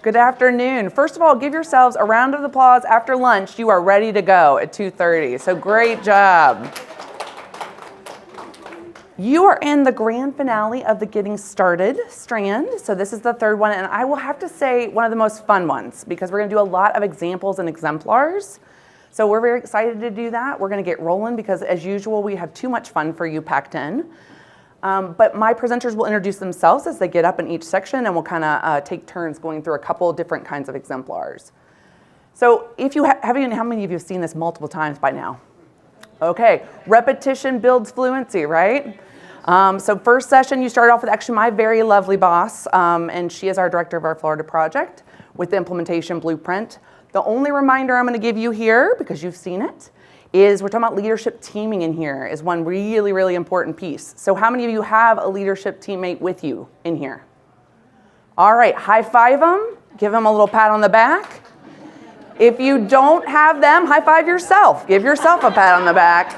Good afternoon. First of all, give yourselves a round of applause. After lunch, you are ready to go at 2:30. So great job. You are in the grand finale of the Getting Started strand. So this is the third one, and I will have to say one of the most fun ones because we're going to do a lot of examples and exemplars. So we're very excited to do that. We're going to get rolling because, as usual, we have too much fun for you packed in. But my presenters will introduce themselves as they get up in each section, and we'll kind of take turns going through a couple different kinds of exemplars. So if you how many of you have seen this multiple times by now? Okay, repetition builds fluency, right? So first session, you start off with actually my very lovely boss, and she is our director of our Florida project with the implementation blueprint. The only reminder I'm going to give you here, because you've seen it, is we're talking about leadership teaming in here is one really, really important piece. So how many of you have a leadership teammate with you in here? All right, high five them, give them a little pat on the back. If you don't have them, high five yourself. Give yourself a pat on the back.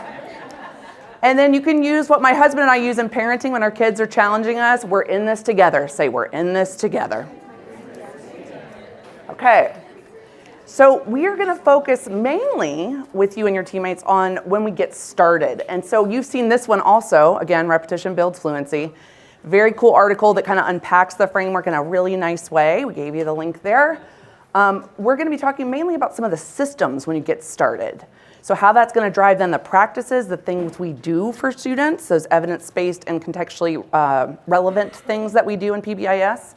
And then you can use what my husband and I use in parenting when our kids are challenging us. We're in this together. Say, we're in this together. Okay. So we are going to focus mainly with you and your teammates on when we get started. And so you've seen this one also. Again, repetition builds fluency. Very cool article that kind of unpacks the framework in a really nice way. We gave you the link there. We're going to be talking mainly about some of the systems when you get started. So how that's going to drive then the practices, the things we do for students, those evidence-based and contextually relevant things that we do in PBIS.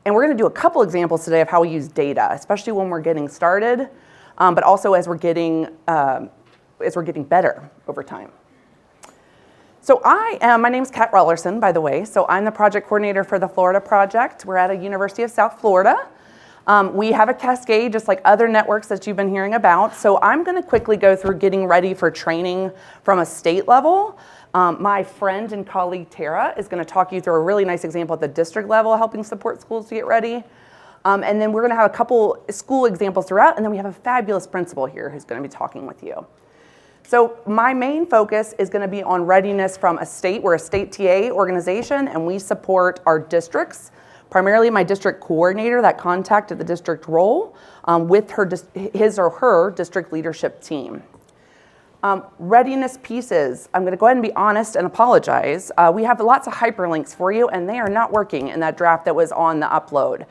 And we're going to do a couple examples today of how we use data, especially when we're getting started, but also as we're getting better over time. So my name's Kat Rollerson, by the way. So I'm the project coordinator for the Florida project. We're at a University of South Florida. We have a cascade just like other networks that you've been hearing about. So I'm going to quickly go through getting ready for training from a state level. My friend and colleague Tara is going to talk you through a really nice example at the district level, helping support schools to get ready. And then we're going to have a couple school examples throughout, and then we have a fabulous principal here who's going to be talking with you. So my main focus is going to be on readiness from a state. We're a state TA organization, and we support our districts, primarily my district coordinator, that contact at the district role, with his or her district leadership team. Readiness pieces, I'm going to go ahead and be honest and apologize. We have lots of hyperlinks for you, and they are not working in that draft that was on the upload.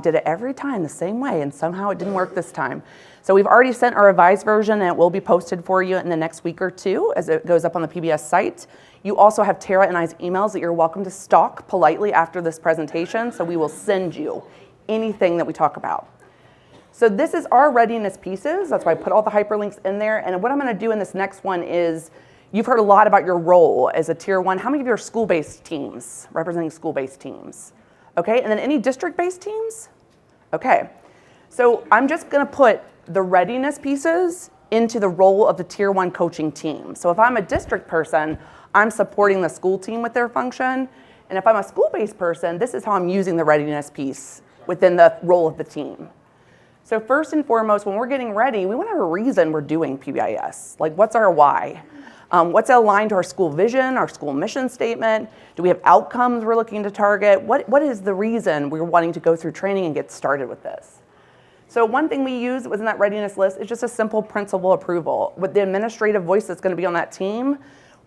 Did it every time the same way, and somehow it didn't work this time. So we've already sent our revised version, and it will be posted for you in the next week or two as it goes up on the PBS site. You also have Tara and I's emails that you're welcome to stalk politely after this presentation, so we will send you anything that we talk about. So this is our readiness pieces. That's why I put all the hyperlinks in there. And what I'm going to do in this next one is, you've heard a lot about your role as a tier one. How many of you are school-based teams, representing school-based teams? Okay, and then any district-based teams? Okay, so I'm just going to put the readiness pieces into the role of the tier one coaching team. So if I'm a district person, I'm supporting the school team with their function. And if I'm a school-based person, this is how I'm using the readiness piece within the role of the team. So first and foremost, when we're getting ready, we want to have a reason we're doing PBIS. Like, what's our why? What's aligned to our school vision, our school mission statement? Do we have outcomes we're looking to target? What is the reason we're wanting to go through training and get started with this? So one thing we use within that readiness list is just a simple principal approval. With the administrative voice that's going to be on that team,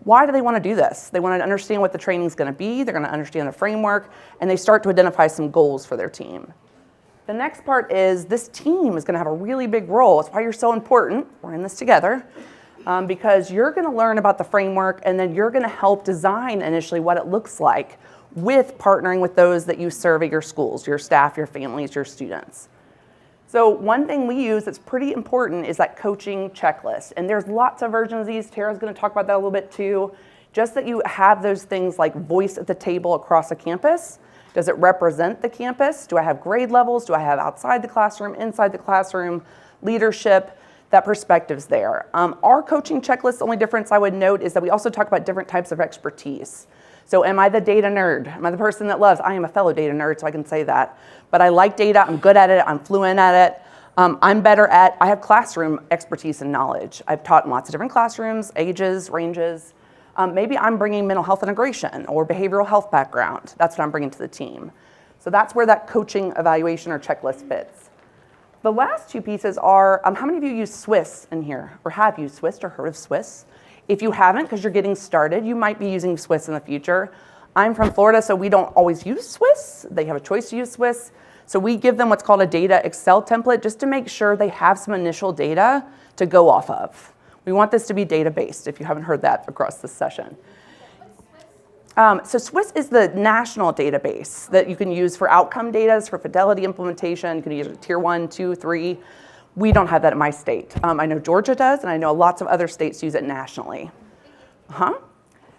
why do they want to do this? They want to understand what the training is going to be, they're going to understand the framework, and they start to identify some goals for their team. The next part is this team is going to have a really big role. It's why you're so important. We're in this together because you're going to learn about the framework, and then you're going to help design initially what it looks like with partnering with those that you serve at your schools, your staff, your families, your students. So one thing we use that's pretty important is that coaching checklist. And there's lots of versions of these. Tara's going to talk about that a little bit too. Just that you have those things like voice at the table across a campus. Does it represent the campus? Do I have grade levels? Do I have outside the classroom, inside the classroom, leadership? That perspective's there. Our coaching checklist, the only difference I would note is that we also talk about different types of expertise. So am I the data nerd? Am I the person that loves, I am a fellow data nerd, so I can say that. But I like data, I'm good at it, I'm fluent at it. I have classroom expertise and knowledge. I've taught in lots of different classrooms, ages, ranges. Maybe I'm bringing mental health integration or behavioral health background. That's what I'm bringing to the team. So that's where that coaching evaluation or checklist fits. The last two pieces are, how many of you use Swiss in here, or have used Swiss or heard of Swiss? If you haven't, because you're getting started, you might be using Swiss in the future. I'm from Florida, so we don't always use Swiss. They have a choice to use Swiss. So we give them what's called a data Excel template just to make sure they have some initial data to go off of. We want this to be data-based, if you haven't heard that across this session. So Swiss is the national database that you can use for outcome data, for fidelity implementation. You can use it tier 1, 2, 3. We don't have that in my state. I know Georgia does, and I know lots of other states use it nationally.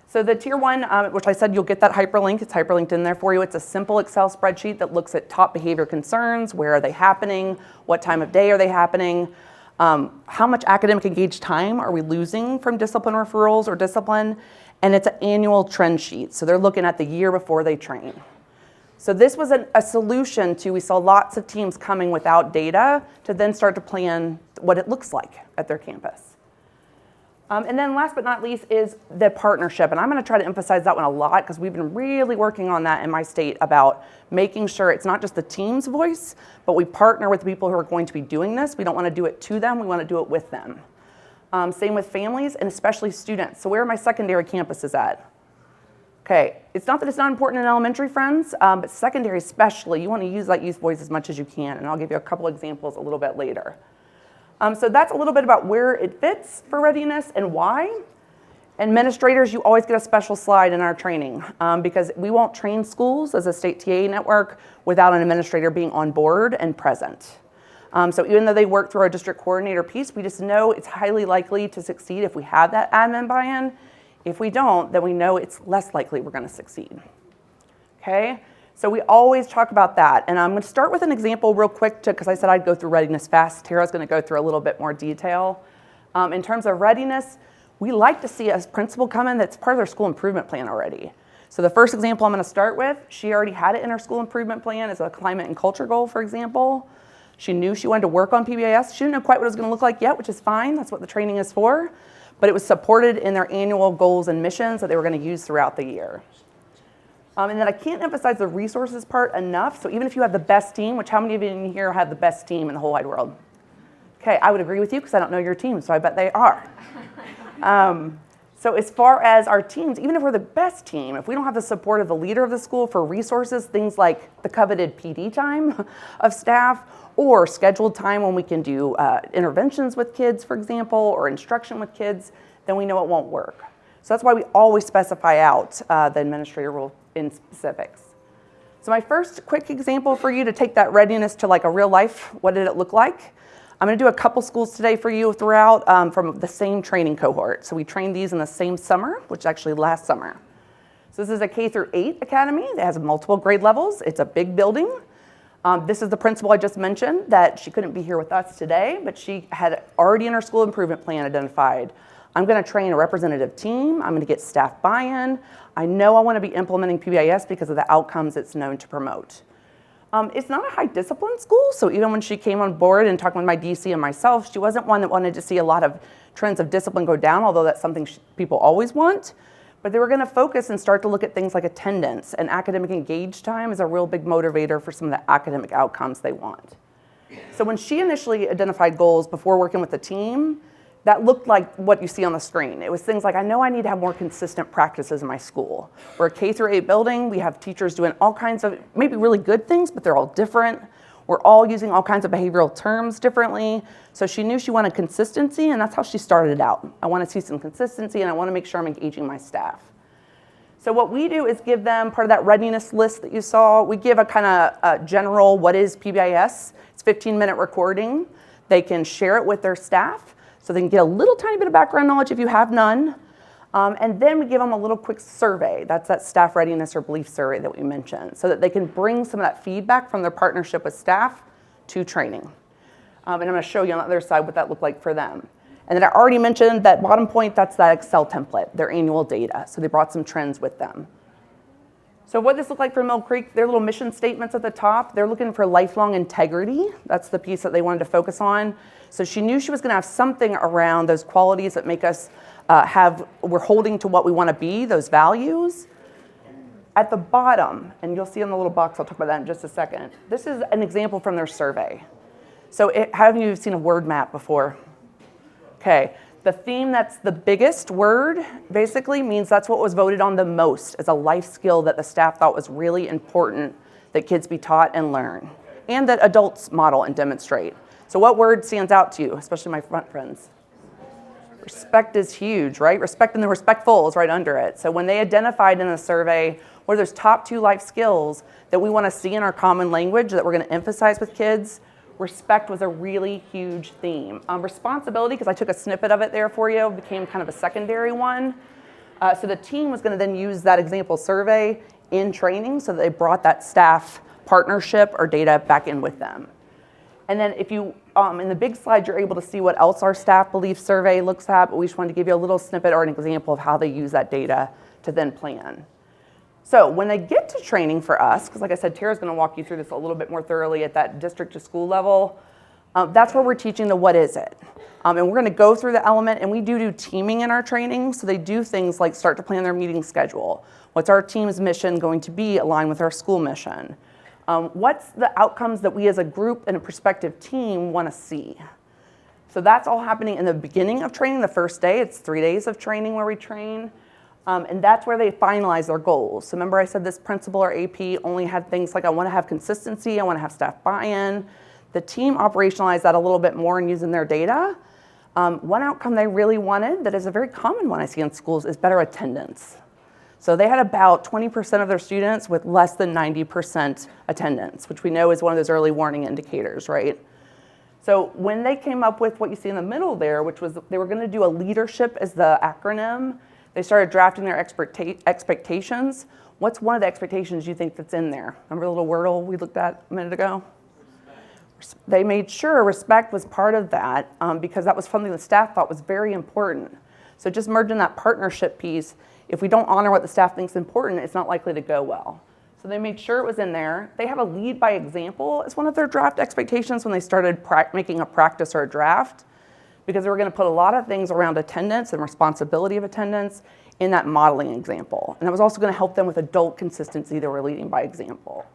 So the tier 1, which I said you'll get that hyperlink. It's hyperlinked in there for you. It's a simple Excel spreadsheet that looks at top behavior concerns. Where are they happening? What time of day are they happening? How much academic engaged time are we losing from discipline referrals or discipline? And it's an annual trend sheet. So they're looking at the year before they train. So this was a solution to, we saw lots of teams coming without data to then start to plan what it looks like at their campus. And then last but not least is the partnership. And I'm gonna try to emphasize that one a lot because we've been really working on that in my state about making sure it's not just the team's voice, but we partner with the people who are going to be doing this. We don't wanna do it to them, we wanna do it with them. Same with families and especially students. So where are my secondary campuses at? Okay, it's not that it's not important in elementary, friends, but secondary especially, you want to use that youth voice as much as you can, and I'll give you a couple examples a little bit later. So that's a little bit about where it fits for readiness and why. Administrators, you always get a special slide in our training because we won't train schools as a state TA network without an administrator being on board and present. So even though they work through our district coordinator piece, we just know it's highly likely to succeed if we have that admin buy-in. If we don't, then we know it's less likely we're going to succeed. Okay, so we always talk about that. And I'm going to start with an example real quick because I said I'd go through readiness fast. Tara's going to go through a little bit more detail. In terms of readiness, we like to see a principal come in that's part of their school improvement plan already. So the first example I'm going to start with, she already had it in her school improvement plan as a climate and culture goal, for example. She knew she wanted to work on PBIS. She didn't know quite what it was going to look like yet, which is fine. That's what the training is for. But it was supported in their annual goals and missions that they were going to use throughout the year. And then I can't emphasize the resources part enough. So even if you have the best team, which how many of you in here have the best team in the whole wide world? Okay, I would agree with you because I don't know your team, so I bet they are. So as far as our teams, even if we're the best team, if we don't have the support of the leader of the school for resources, things like the coveted PD time of staff or scheduled time when we can do interventions with kids, for example, or instruction with kids, then we know it won't work. So that's why we always specify out the administrator role in specifics. So my first quick example for you to take that readiness to like a real life, what did it look like? I'm going to do a couple schools today for you throughout from the same training cohort. So we trained these in the same summer, which is actually last summer. So this is a K-8 academy that has multiple grade levels. It's a big building. This is the principal I just mentioned that she couldn't be here with us today, but she had already in her school improvement plan identified. I'm going to train a representative team. I'm going to get staff buy-in. I know I want to be implementing PBIS because of the outcomes it's known to promote. It's not a high discipline school, so even when she came on board and talking with my DC and myself, she wasn't one that wanted to see a lot of trends of discipline go down, although that's something people always want. But they were going to focus and start to look at things like attendance, and academic engaged time is a real big motivator for some of the academic outcomes they want. So when she initially identified goals before working with the team, that looked like what you see on the screen. It was things like, I know I need to have more consistent practices in my school. We're a K-8 building. We have teachers doing all kinds of maybe really good things, but they're all different. We're all using all kinds of behavioral terms differently. So she knew she wanted consistency, and that's how she started out. I want to see some consistency, and I want to make sure I'm engaging my staff. So what we do is give them part of that readiness list that you saw. We give a kind of general, what is PBIS? It's a 15-minute recording. They can share it with their staff. So they can get a little tiny bit of background knowledge if you have none. And then we give them a little quick survey. That's that staff readiness or belief survey that we mentioned, so that they can bring some of that feedback from their partnership with staff to training. And I'm going to show you on the other side what that looked like for them. And then I already mentioned that bottom point, that's that Excel template, their annual data. So they brought some trends with them. So what this looked like for Mill Creek, their little mission statements at the top, they're looking for lifelong integrity. That's the piece that they wanted to focus on. So she knew she was going to have something around those qualities that make us we're holding to what we want to be, those values. at the bottom, and you'll see in the little box, I'll talk about that in just a second, this is an example from their survey. So have you seen a word map before? Okay, the theme that's the biggest word basically means that's what was voted on the most as a life skill that the staff thought was really important that kids be taught and learn, and that adults model and demonstrate. So what word stands out to you, especially my front friends? Respect is huge, right? Respect and the respectful is right under it. So when they identified in a survey what are those top 2 life skills that we want to see in our common language that we're going to emphasize with kids, respect was a really huge theme. Responsibility, because I took a snippet of it there for you, became kind of a secondary one. So the team was going to then use that example survey in training so that they brought that staff partnership or data back in with them. And then if you, in the big slide, you're able to see what else our staff belief survey looks at, but we just wanted to give you a little snippet or an example of how they use that data to then plan. So when they get to training for us, because like I said, Tara's going to walk you through this a little bit more thoroughly at that district to school level, that's where we're teaching the what is it. And we're going to go through the element, and we do teaming in our training, so they do things like start to plan their meeting schedule. What's our team's mission going to be aligned with our school mission? What's the outcomes that we as a group and a prospective team want to see? So that's all happening in the beginning of training, the first day. It's 3 days of training where we train. And that's where they finalize their goals. So remember I said this principal or AP only had things like I want to have consistency, I want to have staff buy-in. The team operationalized that a little bit more in using their data. One outcome they really wanted that is a very common one I see in schools is better attendance. So they had about 20% of their students with less than 90% attendance, which we know is one of those early warning indicators, right? So when they came up with what you see in the middle there, which was they were going to do a leadership as the acronym, they started drafting their expectations. What's one of the expectations you think that's in there? Remember the little wordle we looked at a minute ago? They made sure respect was part of that because that was something the staff thought was very important. So just merging that partnership piece, if we don't honor what the staff thinks is important, it's not likely to go well. So they made sure it was in there. They have a lead by example as one of their draft expectations when they started making a practice or a draft, because they were going to put a lot of things around attendance and responsibility of attendance in that modeling example. And that was also going to help them with adult consistency. They were leading by example.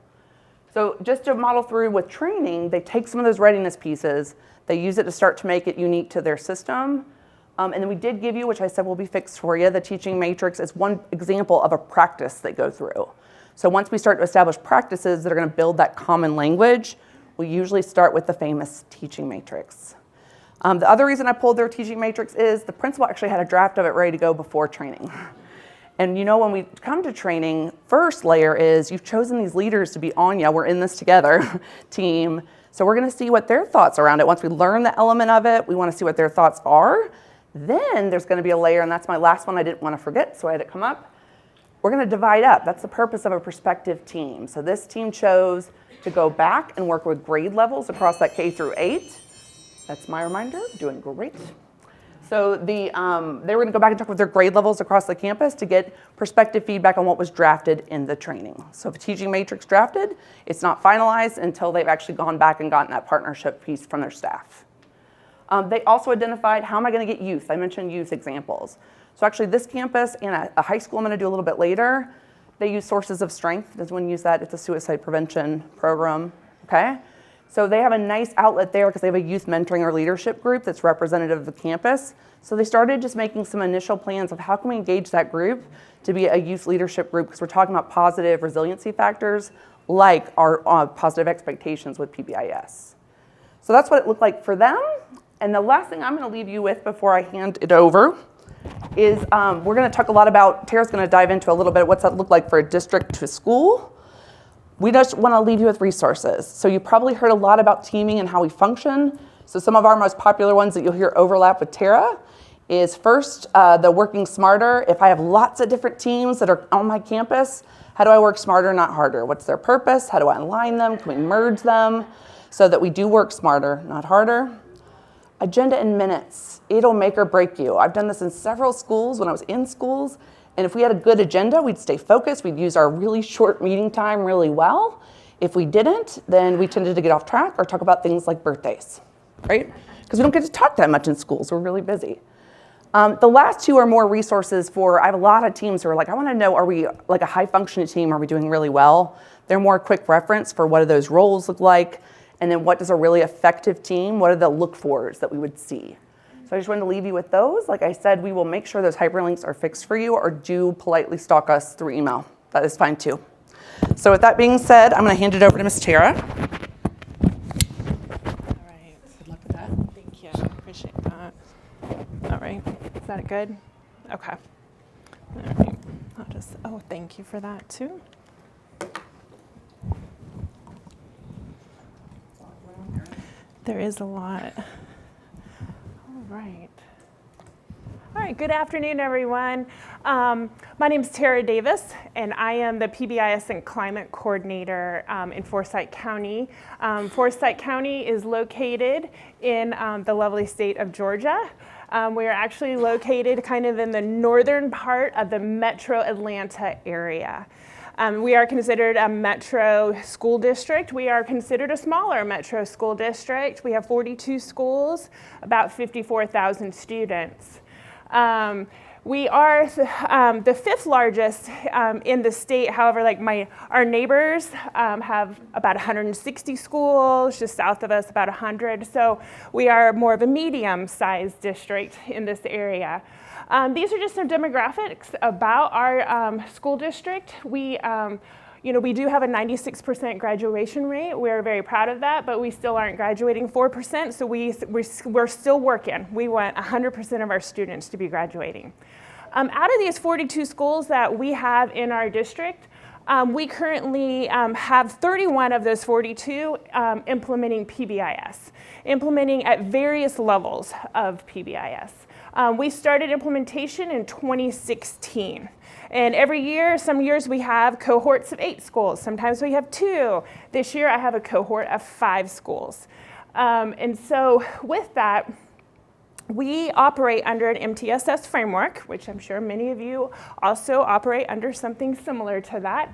So just to model through with training, they take some of those readiness pieces, they use it to start to make it unique to their system. And then we did give you, which I said will be fixed for you, the teaching matrix is one example of a practice they go through. So once we start to establish practices that are going to build that common language, we usually start with the famous teaching matrix. The other reason I pulled their teaching matrix is the principal actually had a draft of it ready to go before training. And you know, when we come to training, first layer is you've chosen these leaders to be on you, we're in this together, team. So we're going to see what their thoughts around it. Once we learn the element of it, we want to see what their thoughts are. Then there's going to be a layer, and that's my last one I didn't want to forget, so I had it come up. We're going to divide up. That's the purpose of a prospective team. So this team chose to go back and work with grade levels across that K through 8. That's my reminder, doing great. So they were going to go back and talk with their grade levels across the campus to get prospective feedback on what was drafted in the training. So if a teaching matrix drafted, it's not finalized until they've actually gone back and gotten that partnership piece from their staff. They also identified, how am I going to get youth? I mentioned youth examples. So actually this campus and a high school I'm going to do a little bit later, they use sources of strength. Does one use that? It's a suicide prevention program, okay? So they have a nice outlet there because they have a youth mentoring or leadership group that's representative of the campus. So they started just making some initial plans of how can we engage that group to be a youth leadership group, because we're talking about positive resiliency factors like our positive expectations with PBIS. So that's what it looked like for them. And the last thing I'm going to leave you with before I hand it over is we're going to talk a lot about, Tara's going to dive into a little bit of what's that look like for a district to school. We just want to leave you with resources. So you probably heard a lot about teaming and how we function. So some of our most popular ones that you'll hear overlap with Tara is first, the working smarter. If I have lots of different teams that are on my campus, how do I work smarter, not harder? What's their purpose? How do I align them? Can we merge them so that we do work smarter, not harder? Agenda in minutes. It'll make or break you. I've done this in several schools when I was in schools. And if we had a good agenda, we'd stay focused. We'd use our really short meeting time really well. If we didn't, then we tended to get off track or talk about things like birthdays, right? Because we don't get to talk that much in schools. We're really busy. The last two are more resources for, I have a lot of teams who are like, I want to know, are we like a high functioning team? Are we doing really well? They're more quick reference for what do those roles look like? And then what does a really effective team, what are the look-fors that we would see? So I just wanted to leave you with those. Like I said, we will make sure those hyperlinks are fixed for you, or do politely stalk us through email. That is fine too. So with that being said, I'm going to hand it over to Ms. Tara. All right. Good luck with that. Thank you. Appreciate that. All right. Is that good? Okay. All right. I'll just, oh, thank you for that too. There is a lot. All right. All right, good afternoon, everyone. My name is Tara Davis, and I am the PBIS and Climate Coordinator in Forsyth County. Forsyth County is located in the lovely state of Georgia. We are actually located kind of in the northern part of the metro Atlanta area. We are considered a metro school district. We are considered a smaller metro school district. We have 42 schools, about 54,000 students. We are the fifth largest in the state. However, like our neighbors have about 160 schools, just south of us about 100. So we are more of a medium-sized district in this area. These are just some demographics about our school district. We do have a 96% graduation rate. We're very proud of that, but we still aren't graduating 4%, so we're still working. We want 100% of our students to be graduating. Out of these 42 schools that we have in our district, we currently have 31 of those 42 implementing PBIS, implementing at various levels of PBIS. We started implementation in 2016. And every year, some years we have cohorts of 8 schools. Sometimes we have 2. This year I have a cohort of 5 schools. And so with that, we operate under an MTSS framework, which I'm sure many of you also operate under something similar to that.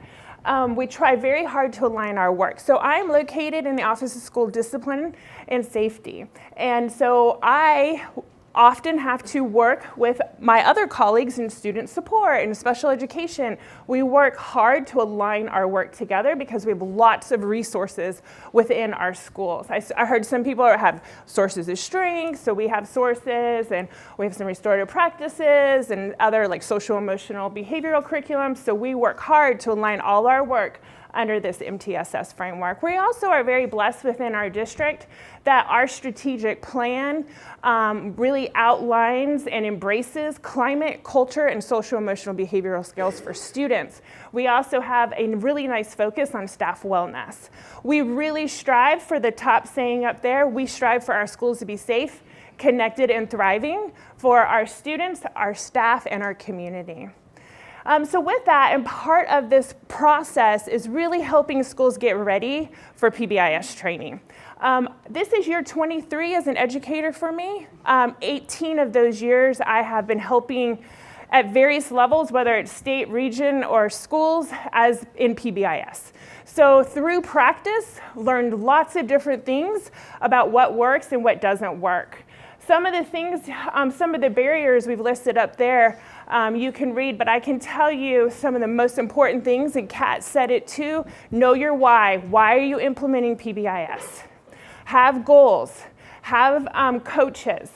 We try very hard to align our work. So I'm located in the Office of School Discipline and Safety. And so I often have to work with my other colleagues in student support and special education. We work hard to align our work together because we have lots of resources within our schools. I heard some people have sources of strength, so we have sources, and we have some restorative practices and other like social emotional behavioral curriculum. So we work hard to align all our work under this MTSS framework. We also are very blessed within our district that our strategic plan really outlines and embraces climate, culture, and social emotional behavioral skills for students. We also have a really nice focus on staff wellness. We really strive for the top saying up there, we strive for our schools to be safe, connected, and thriving for our students, our staff, and our community. So with that, and part of this process is really helping schools get ready for PBIS training. This is year 23 as an educator for me. 18 of those years I have been helping at various levels, whether it's state, region, or schools, as in PBIS. So through practice, learned lots of different things about what works and what doesn't work. Some of the things, some of the barriers we've listed up there, you can read, but I can tell you some of the most important things, and Kat said it too. Know your why. Why are you implementing PBIS? Have goals. Have coaches.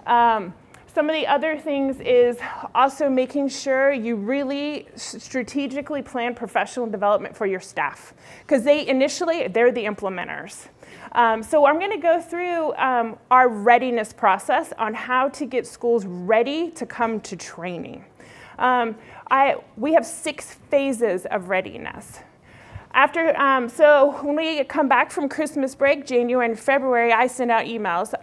Some of the other things is also making sure you really strategically plan professional development for your staff, because they're the implementers. So I'm going to go through our readiness process on how to get schools ready to come to training. We have 6 phases of readiness. So when we come back from Christmas break, January and February, I send out emails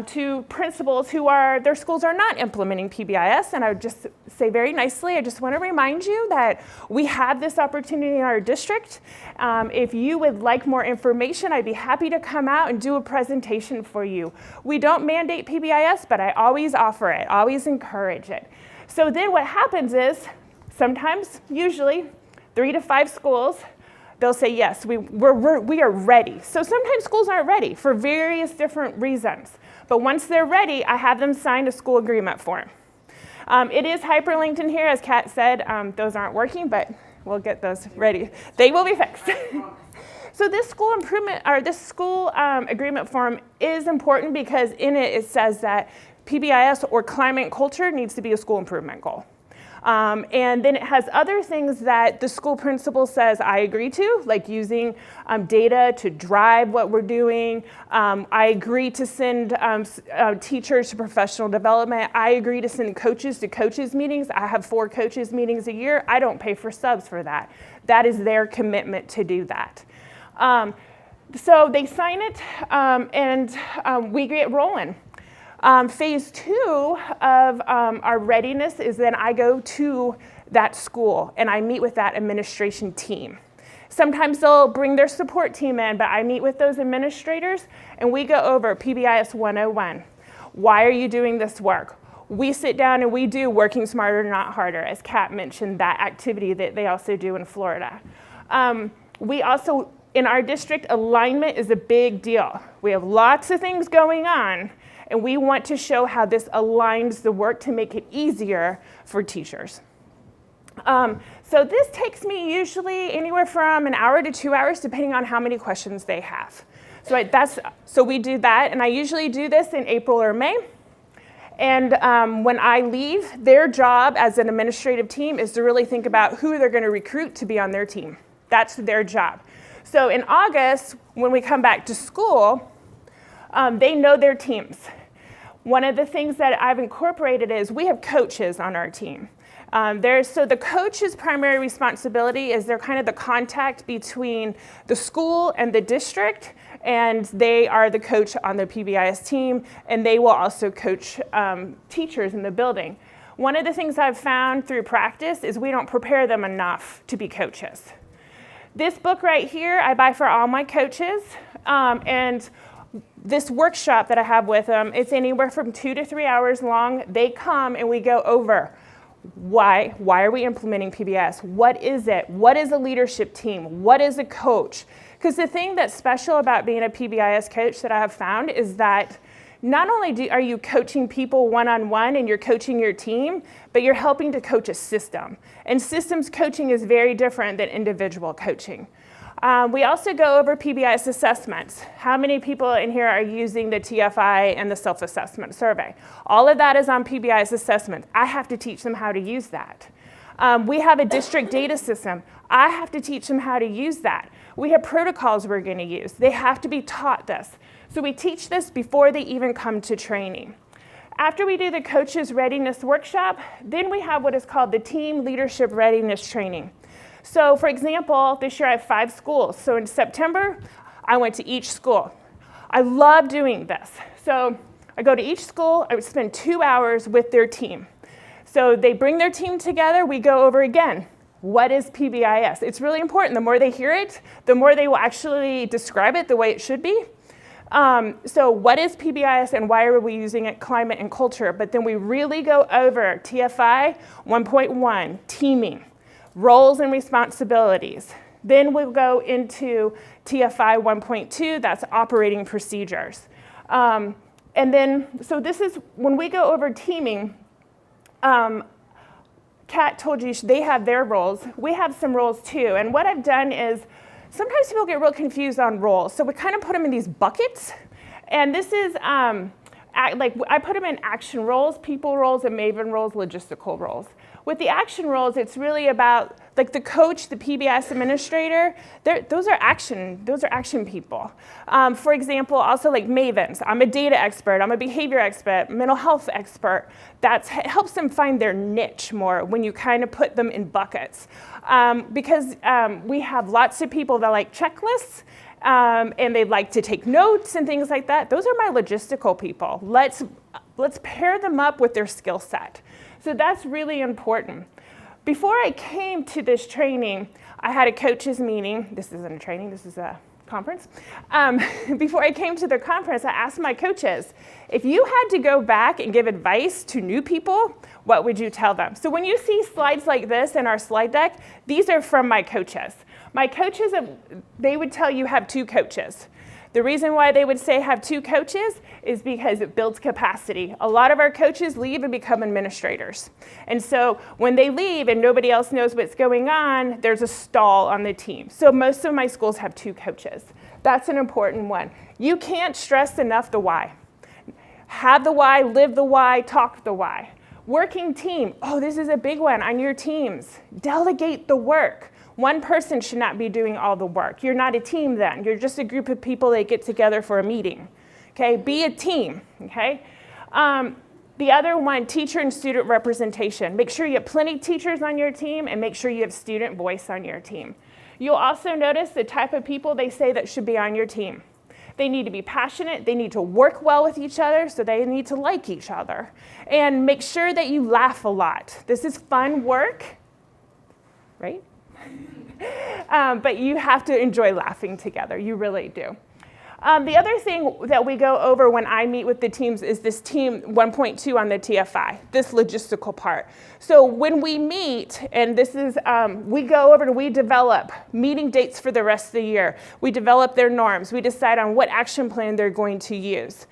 to principals their schools are not implementing PBIS, and I would just say very nicely, I just want to remind you that we have this opportunity in our district. If you would like more information, I'd be happy to come out and do a presentation for you. We don't mandate PBIS, but I always offer it, always encourage it. So then what happens is, sometimes, usually, 3 to 5 schools, they'll say, yes, we are ready. So sometimes schools aren't ready for various different reasons. But once they're ready, I have them sign a school agreement form. It is hyperlinked in here, as Kat said. Those aren't working, but we'll get those ready. They will be fixed. So this school improvement, or this school agreement form is important because in it says that PBIS or climate and culture needs to be a school improvement goal. And then it has other things that the school principal says I agree to, like using data to drive what we're doing. I agree to send teachers to professional development. I agree to send coaches to coaches meetings. I have 4 coaches meetings a year. I don't pay for subs for that. That is their commitment to do that. So they sign it and we get rolling. Phase 2 of our readiness is then I go to that school and I meet with that administration team. Sometimes they'll bring their support team in, but I meet with those administrators and we go over PBIS 101. Why are you doing this work? We sit down and we do Working Smarter, Not Harder, as Kat mentioned, that activity that they also do in Florida. We also, in our district, alignment is a big deal. We have lots of things going on, and we want to show how this aligns the work to make it easier for teachers. So this takes me usually anywhere from an hour to 2 hours, depending on how many questions they have. So we do that, and I usually do this in April or May. And when I leave, their job as an administrative team is to really think about who they're going to recruit to be on their team. That's their job. So in August, when we come back to school, they know their teams. One of the things that I've incorporated is we have coaches on our team. So the coach's primary responsibility is they're kind of the contact between the school and the district, and they are the coach on the PBIS team, and they will also coach teachers in the building. One of the things I've found through practice is we don't prepare them enough to be coaches. This book right here, I buy for all my coaches, and this workshop that I have with them, it's anywhere from 2 to 3 hours long. They come and we go over why are we implementing PBIS? What is it? What is a leadership team? What is a coach? Because the thing that's special about being a PBIS coach that I have found is that not only are you coaching people one-on-one and you're coaching your team, but you're helping to coach a system. And systems coaching is very different than individual coaching. We also go over PBIS assessments. How many people in here are using the TFI and the self-assessment survey? All of that is on PBIS assessments. I have to teach them how to use that. We have a district data system. I have to teach them how to use that. We have protocols we're going to use. They have to be taught this. So we teach this before they even come to training. After we do the coaches readiness workshop, then we have what is called the team leadership readiness training. So for example, this year I have 5 schools. So in September, I went to each school. I love doing this. So I go to each school, I would spend 2 hours with their team. So they bring their team together, we go over again. What is PBIS? It's really important. The more they hear it, the more they will actually describe it the way it should be. So what is PBIS and why are we using it? Climate and culture. But then we really go over TFI 1.1, teaming, roles and responsibilities. Then we'll go into TFI 1.2, that's operating procedures. And then, so this is, when we go over teaming, Kat told you they have their roles. We have some roles too. And what I've done is, sometimes people get real confused on roles. So we kind of put them in these buckets. And this is, like I put them in action roles, people roles, and Maven roles, logistical roles. With the action roles, it's really about like the coach, the PBIS administrator. Those are action people. For example, also like Mavens. I'm a data expert. I'm a behavior expert. Mental health expert. That helps them find their niche more when you kind of put them in buckets. Because we have lots of people that like checklists. And they like to take notes and things like that. Those are my logistical people. Let's pair them up with their skill set. So that's really important. Before I came to this training, I had a coaches meeting. This isn't a training, this is a conference. Before I came to the conference, I asked my coaches, if you had to go back and give advice to new people, what would you tell them? So when you see slides like this in our slide deck, these are from my coaches. My coaches, they would tell you have 2 coaches. The reason why they would say have 2 coaches is because it builds capacity. A lot of our coaches leave and become administrators. And so when they leave and nobody else knows what's going on, there's a stall on the team. So most of my schools have 2 coaches. That's an important one. You can't stress enough the why. Have the why, live the why, talk the why. Working team, oh, this is a big one on your teams. Delegate the work. One person should not be doing all the work. You're not a team then. You're just a group of people that get together for a meeting. Okay, be a team, okay? The other one, teacher and student representation. Make sure you have plenty of teachers on your team and make sure you have student voice on your team. You'll also notice the type of people they say that should be on your team. They need to be passionate, they need to work well with each other, so they need to like each other. And make sure that you laugh a lot. This is fun work, right? But you have to enjoy laughing together, you really do. The other thing that we go over when I meet with the teams is this team 1.2 on the TFI, this logistical part. So when we meet, and this is, we go over and we develop meeting dates for the rest of the year. We develop their norms. We decide on what action plan they're going to use.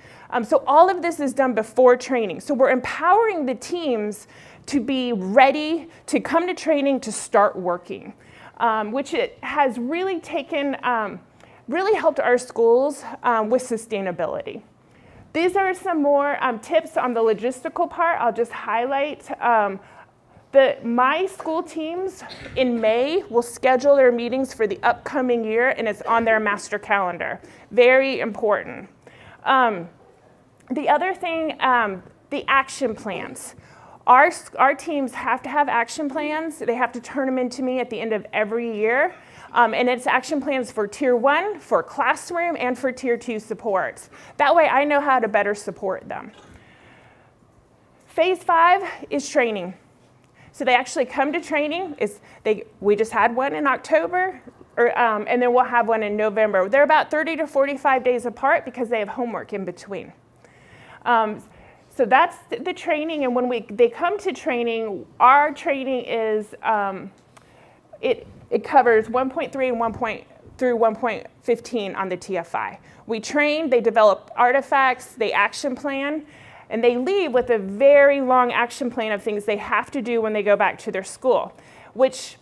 So all of this is done before training. So we're empowering the teams to be ready to come to training to start working, which it has really taken, really helped our schools with sustainability. These are some more tips on the logistical part. I'll just highlight my school teams in May will schedule their meetings for the upcoming year, and it's on their master calendar. Very important. The other thing, the action plans. Our teams have to have action plans. They have to turn them into me at the end of every year. And it's action plans for Tier 1, for classroom, and for Tier 2 supports. That way I know how to better support them. Phase 5 is training. So they actually come to training. We just had one in October, and then we'll have one in November. They're about 30 to 45 days apart because they have homework in between. So that's the training, and when they come to training, our training is, it covers 1.3 and through 1.15 on the TFI. We train, they develop artifacts, they action plan, and they leave with a very long action plan of things they have to do when they go back to their school, which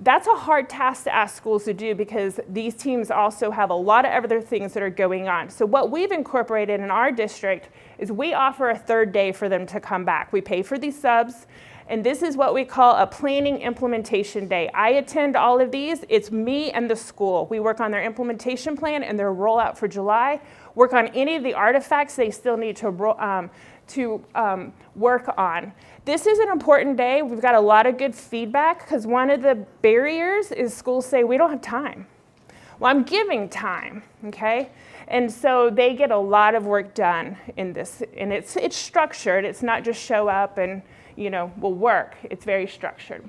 that's a hard task to ask schools to do because these teams also have a lot of other things that are going on. So what we've incorporated in our district is we offer a 3rd day for them to come back. We pay for these subs, and this is what we call a planning implementation day. I attend all of these. It's me and the school. We work on their implementation plan and their rollout for July, work on any of the artifacts they still need to work on. This is an important day. We've got a lot of good feedback because one of the barriers is schools say, we don't have time. Well, I'm giving time, okay? And so they get a lot of work done in this, and it's structured. It's not just show up and, we'll work. It's very structured.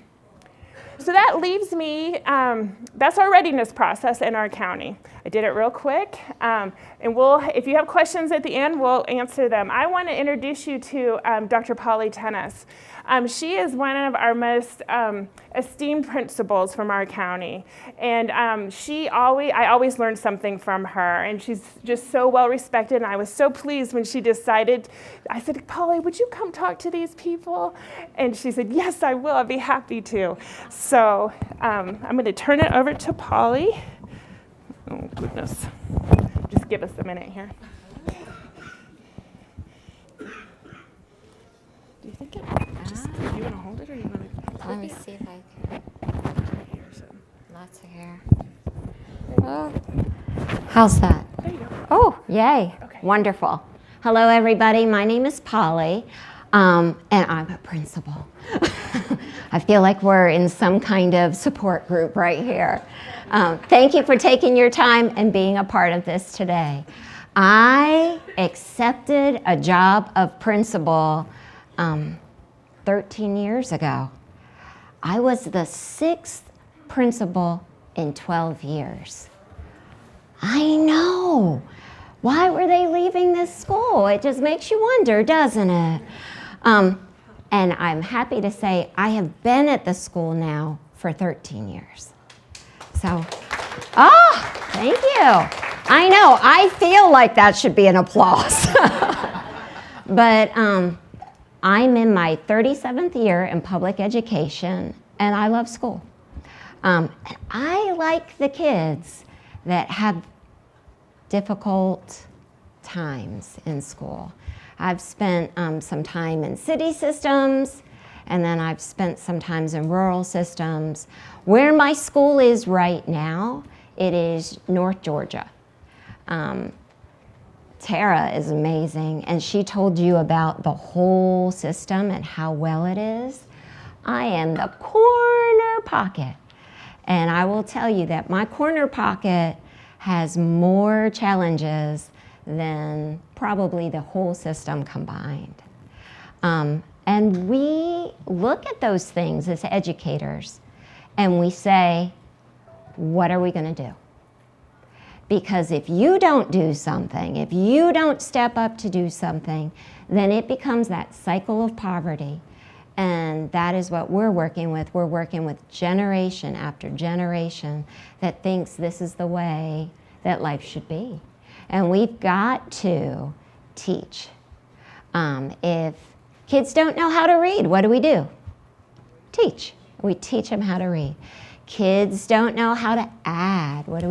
So that leaves me, that's our readiness process in our county. I did it real quick, and if you have questions at the end, we'll answer them. I want to introduce you to Dr. Polly Tennis. She is one of our most esteemed principals from our county, and I always learn something from her, and she's just so well respected, and I was so pleased when she decided. I said, Polly, would you come talk to these people? And she said, yes, I will. I'd be happy to. So I'm going to turn it over to Polly. Oh, goodness. Just give us a minute here. Do you think it? Do you want to hold it or you want to? Let me see if I can. Lots of hair. Oh. How's that? There you go. Oh, yay. Okay. Wonderful. Hello, everybody. My name is Polly, and I'm a principal. I feel like we're in some kind of support group right here. Thank you for taking your time and being a part of this today. I accepted a job of principal 13 years ago. I was the 6th principal in 12 years. I know. Why were they leaving this school? It just makes you wonder, doesn't it? And I'm happy to say I have been at the school now for 13 years. So, thank you. I know, I feel like that should be an applause. But I'm in my 37th year in public education, and I love school. And I like the kids that have difficult times in school. I've spent some time in city systems, and then I've spent some time in rural systems. Where my school is right now, it is North Georgia. Tara is amazing, and she told you about the whole system and how well it is. I am the corner pocket, and I will tell you that my corner pocket has more challenges than probably the whole system combined. And we look at those things as educators, and we say, what are we going to do? Because if you don't do something, if you don't step up to do something, then it becomes that cycle of poverty. And that is what we're working with. We're working with generation after generation that thinks this is the way that life should be. And we've got to teach. If kids don't know how to read, what do? Teach. We teach them how to read. Kids don't know how to add, what do?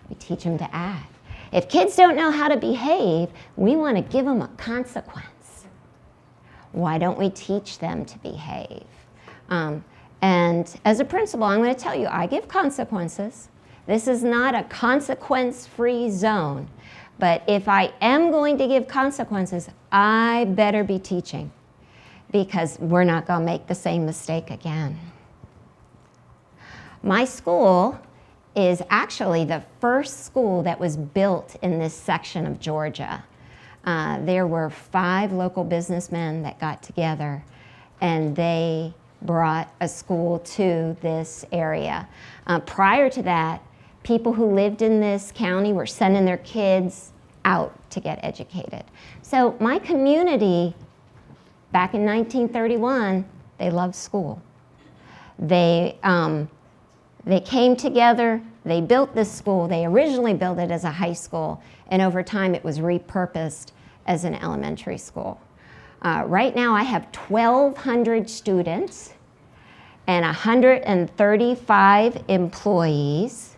We teach them to add. If kids don't know how to behave, we want to give them a consequence. Why don't we teach them to behave? And as a principal, I'm going to tell you, I give consequences. This is not a consequence-free zone. But if I am going to give consequences, I better be teaching, because we're not going to make the same mistake again. My school is actually the first school that was built in this section of Georgia. There were 5 local businessmen that got together, and they brought a school to this area. Prior to that, people who lived in this county were sending their kids out to get educated. So my community, back in 1931, they loved school. They came together, they built this school. They originally built it as a high school, and over time it was repurposed as an elementary school. Right now I have 1,200 students and 135 employees.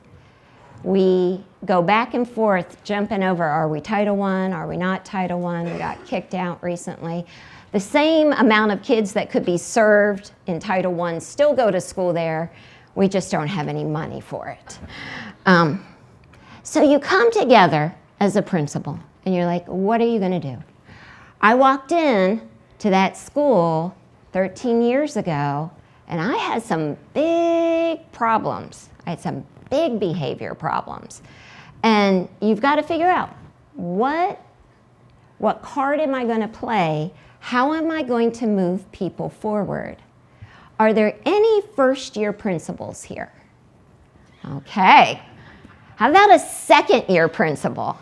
We go back and forth jumping over, are we Title I, are we not Title I? We got kicked out recently. The same amount of kids that could be served in Title I still go to school there. We just don't have any money for it. So you come together as a principal, and you're like, what are you going to do? I walked in to that school 13 years ago, and I had some big problems. I had some big behavior problems. And you've got to figure out, what card am I going to play? How am I going to move people forward? Are there any first-year principals here? Okay. How about a second-year principal?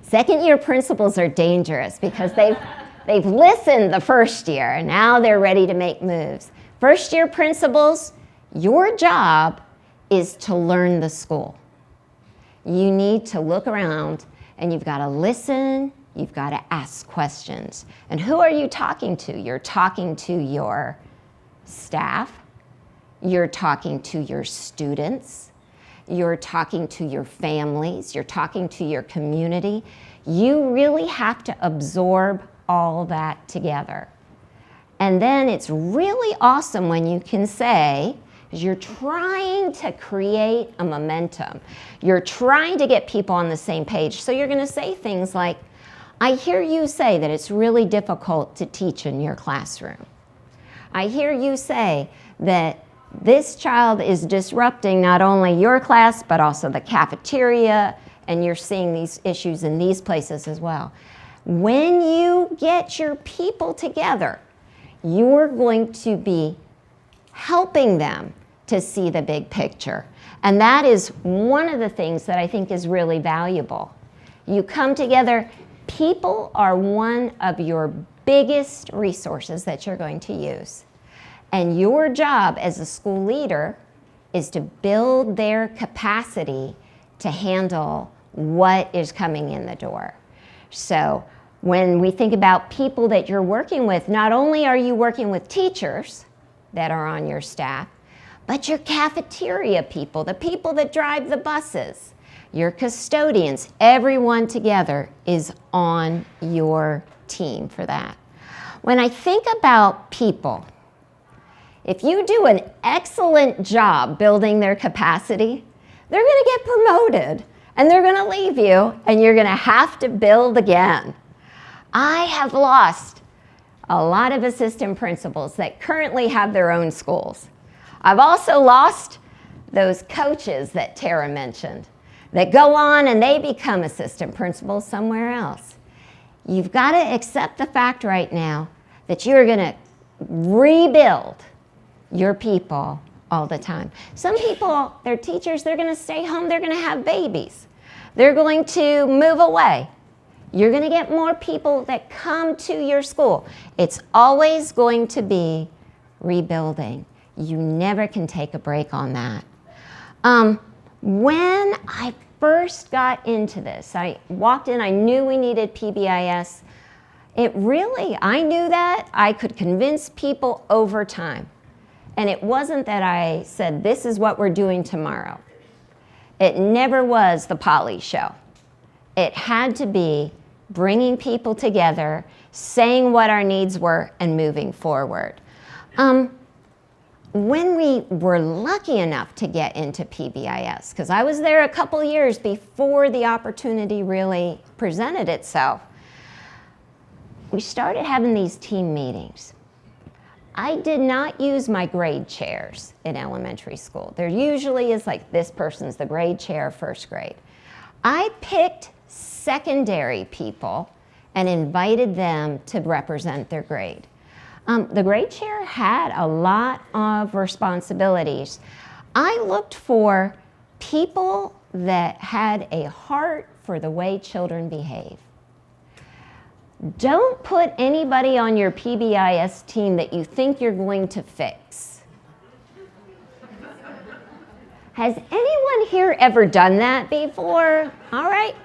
Second-year principals are dangerous because they've listened the first year, and now they're ready to make moves. First-year principals, your job is to learn the school. You need to look around, and you've got to listen, you've got to ask questions. And who are you talking to? You're talking to your staff, you're talking to your students, you're talking to your families, you're talking to your community. You really have to absorb all that together. And then it's really awesome when you can say, because you're trying to create a momentum. You're trying to get people on the same page. So you're going to say things like, I hear you say that it's really difficult to teach in your classroom. I hear you say that this child is disrupting not only your class, but also the cafeteria, and you're seeing these issues in these places as well. When you get your people together, you're going to be helping them to see the big picture. And that is one of the things that I think is really valuable. You come together, people are one of your biggest resources that you're going to use. And your job as a school leader is to build their capacity to handle what is coming in the door. So when we think about people that you're working with, not only are you working with teachers that are on your staff, but your cafeteria people, the people that drive the buses, your custodians, everyone together is on your team for that. When I think about people, if you do an excellent job building their capacity, they're going to get promoted and they're going to leave you and you're going to have to build again. I have lost a lot of assistant principals that currently have their own schools. I've also lost those coaches that Tara mentioned that go on and they become assistant principals somewhere else. You've got to accept the fact right now that you're going to rebuild your people all the time. Some people, they're teachers, they're going to stay home, they're going to have babies. They're going to move away. You're going to get more people that come to your school. It's always going to be rebuilding. You never can take a break on that. When I first got into this, I walked in, I knew we needed PBIS. I knew that I could convince people over time. And it wasn't that I said, this is what we're doing tomorrow. It never was the Polly show. It had to be bringing people together, saying what our needs were, and moving forward. When we were lucky enough to get into PBIS, because I was there a couple years before the opportunity really presented itself, we started having these team meetings. I did not use my grade chairs in elementary school. There usually is like, this person's the grade chair, first grade. I picked secondary people and invited them to represent their grade. The grade chair had a lot of responsibilities. I looked for people that had a heart for the way children behave. Don't put anybody on your PBIS team that you think you're going to fix. Has anyone here ever done that before? All right,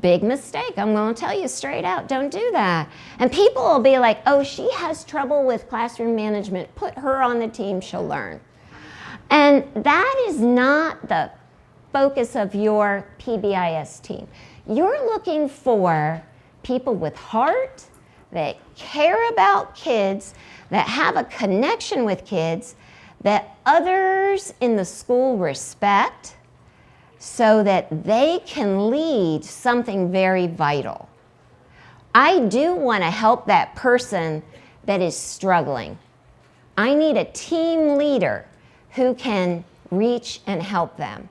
big mistake. I'm going to tell you straight out, don't do that. And people will be like, oh, she has trouble with classroom management. Put her on the team, she'll learn. And that is not the focus of your PBIS team. You're looking for people with heart, that care about kids, that have a connection with kids, that others in the school respect, so that they can lead something very vital. I do want to help that person that is struggling. I need a team leader who can reach and help them.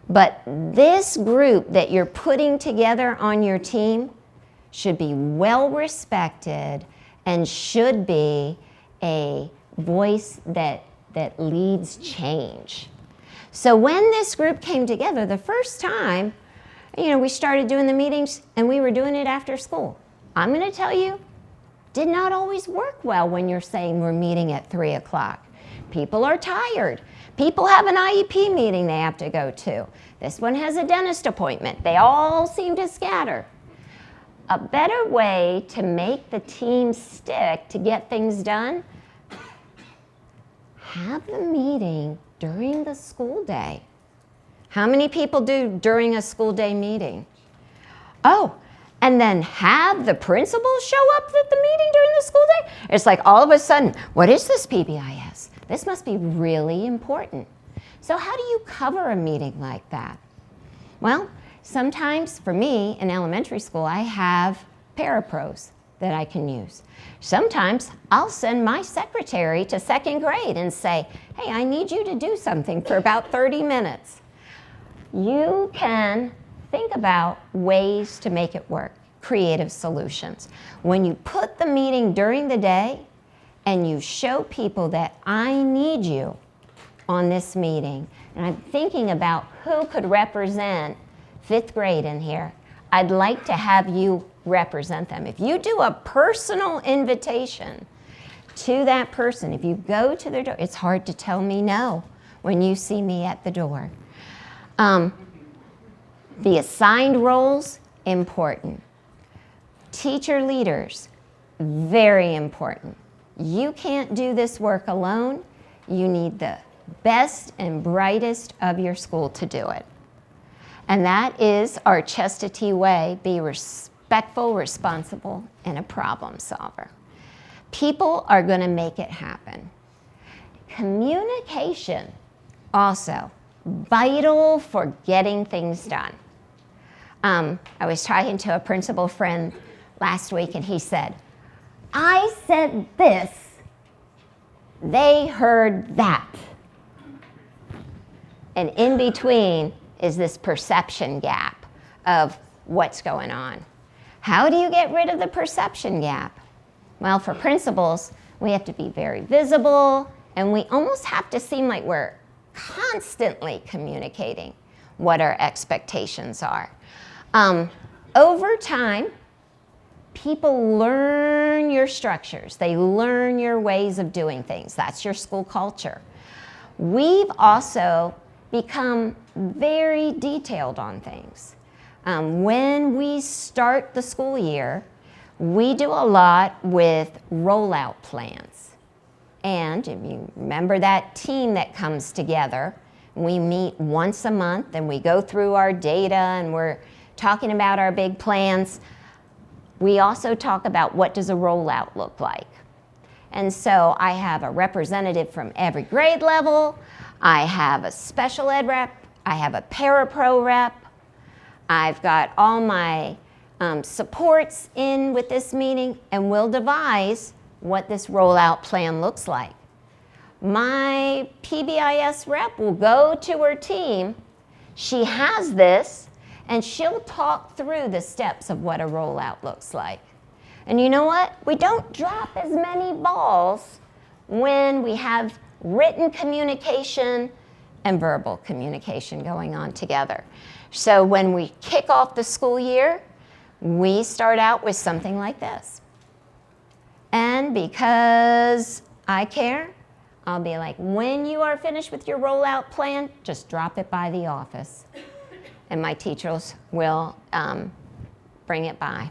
But this group that you're putting together on your team should be well respected and should be a voice that leads change. So when this group came together the first time, we started doing the meetings and we were doing it after school. I'm going to tell you, did not always work well when you're saying we're meeting at 3 o'clock. People are tired. People have an IEP meeting they have to go to. This one has a dentist appointment. They all seem to scatter. A better way to make the team stick to get things done, have the meeting during the school day. How many people do during a school day meeting? Oh, and then have the principal show up at the meeting during the school day? It's like all of a sudden, what is this PBIS? This must be really important. So how do you cover a meeting like that? Well, sometimes for me in elementary school, I have parapros that I can use. Sometimes I'll send my secretary to second grade and say, hey, I need you to do something for about 30 minutes. You can think about ways to make it work, creative solutions. When you put the meeting during the day and you show people that I need you on this meeting, and I'm thinking about who could represent 5th grade in here, I'd like to have you represent them. If you do a personal invitation to that person, if you go to their door, it's hard to tell me no when you see me at the door. The assigned roles, important. Teacher leaders, very important. You can't do this work alone. You need the best and brightest of your school to do it. And that is our Chestatee way: be respectful, responsible, and a problem solver. People are going to make it happen. Communication, also vital for getting things done. I was talking to a principal friend last week, and he said, I said this, they heard that. And in between is this perception gap of what's going on. How do you get rid of the perception gap? Well, for principals, we have to be very visible, and we almost have to seem like we're constantly communicating what our expectations are. Over time, people learn your structures. They learn your ways of doing things. That's your school culture. We've also become very detailed on things. When we start the school year, we do a lot with rollout plans. And if you remember that team that comes together, we meet once a month and we go through our data and we're talking about our big plans. We also talk about what does a rollout look like. And so I have a representative from every grade level. I have a special ed rep. I have a parapro rep. I've got all my supports in with this meeting, and we'll devise what this rollout plan looks like. My PBIS rep will go to her team. She has this, and she'll talk through the steps of what a rollout looks like. And you know what? We don't drop as many balls when we have written communication and verbal communication going on together. So when we kick off the school year, we start out with something like this. And because I care, I'll be like, when you are finished with your rollout plan, just drop it by the office. And my teachers will bring it by.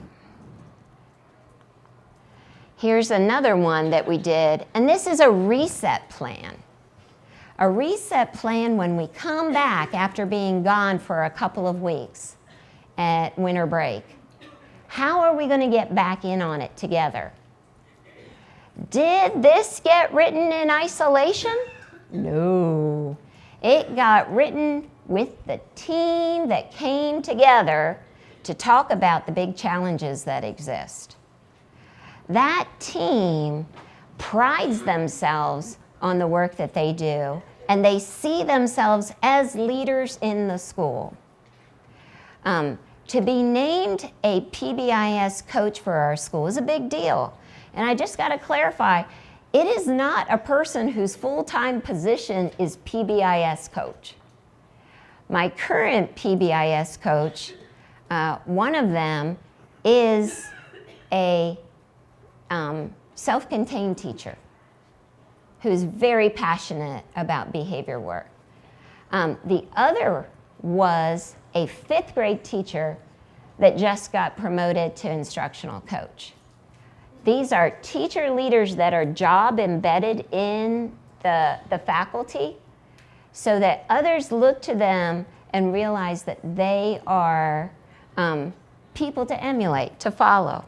Here's another one that we did, and this is a reset plan. A reset plan when we come back after being gone for a couple of weeks at winter break. How are we going to get back in on it together? Did this get written in isolation? No. It got written with the team that came together to talk about the big challenges that exist. That team prides themselves on the work that they do, and they see themselves as leaders in the school. To be named a PBIS coach for our school is a big deal. And I just got to clarify, it is not a person whose full-time position is PBIS coach. My current PBIS coach, one of them is a self-contained teacher who's very passionate about behavior work. The other was a 5th grade teacher that just got promoted to instructional coach. These are teacher leaders that are job embedded in the faculty so that others look to them and realize that they are people to emulate, to follow.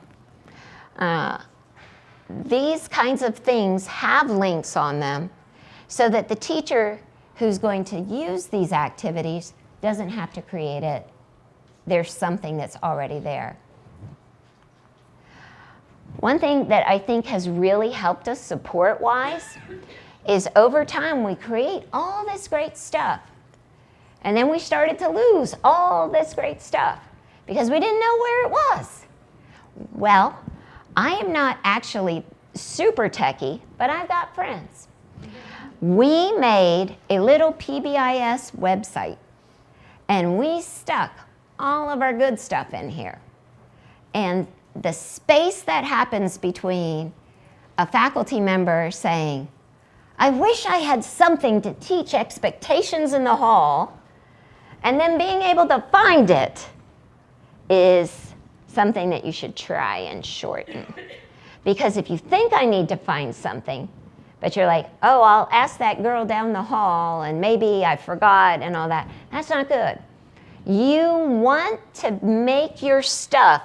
These kinds of things have links on them so that the teacher who's going to use these activities doesn't have to create it. There's something that's already there. One thing that I think has really helped us support-wise is over time we create all this great stuff. And then we started to lose all this great stuff because we didn't know where it was. Well, I am not actually super techie, but I've got friends. We made a little PBIS website, and we stuck all of our good stuff in here. And the space that happens between a faculty member saying, I wish I had something to teach expectations in the hall, And then being able to find it is something that you should try and shorten. Because if you think I need to find something, but you're like, oh, I'll ask that girl down the hall and maybe I forgot and all that, that's not good. You want to make your stuff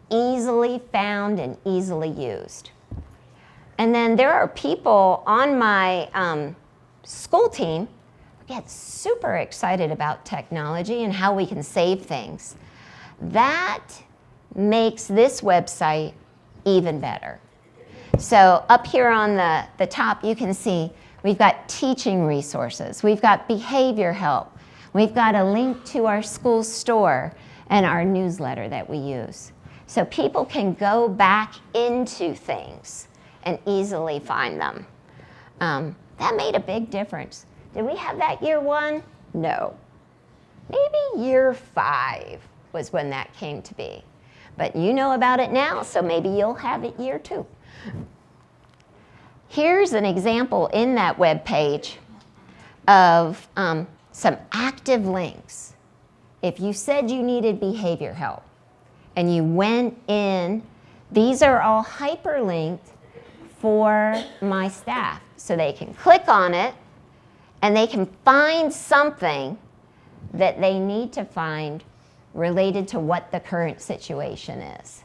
easily found and easily used. And then there are people on my school team who get super excited about technology and how we can save things. That makes this website even better. So up here on the top, you can see we've got teaching resources, we've got behavior help, we've got a link to our school store and our newsletter that we use. So people can go back into things and easily find them. That made a big difference. Did we have that year 1? No. Maybe year 5 was when that came to be. But you know about it now, so maybe you'll have it year 2. Here's an example in that web page of some active links. If you said you needed behavior help and you went in, these are all hyperlinked for my staff. So they can click on it and they can find something that they need to find related to what the current situation is.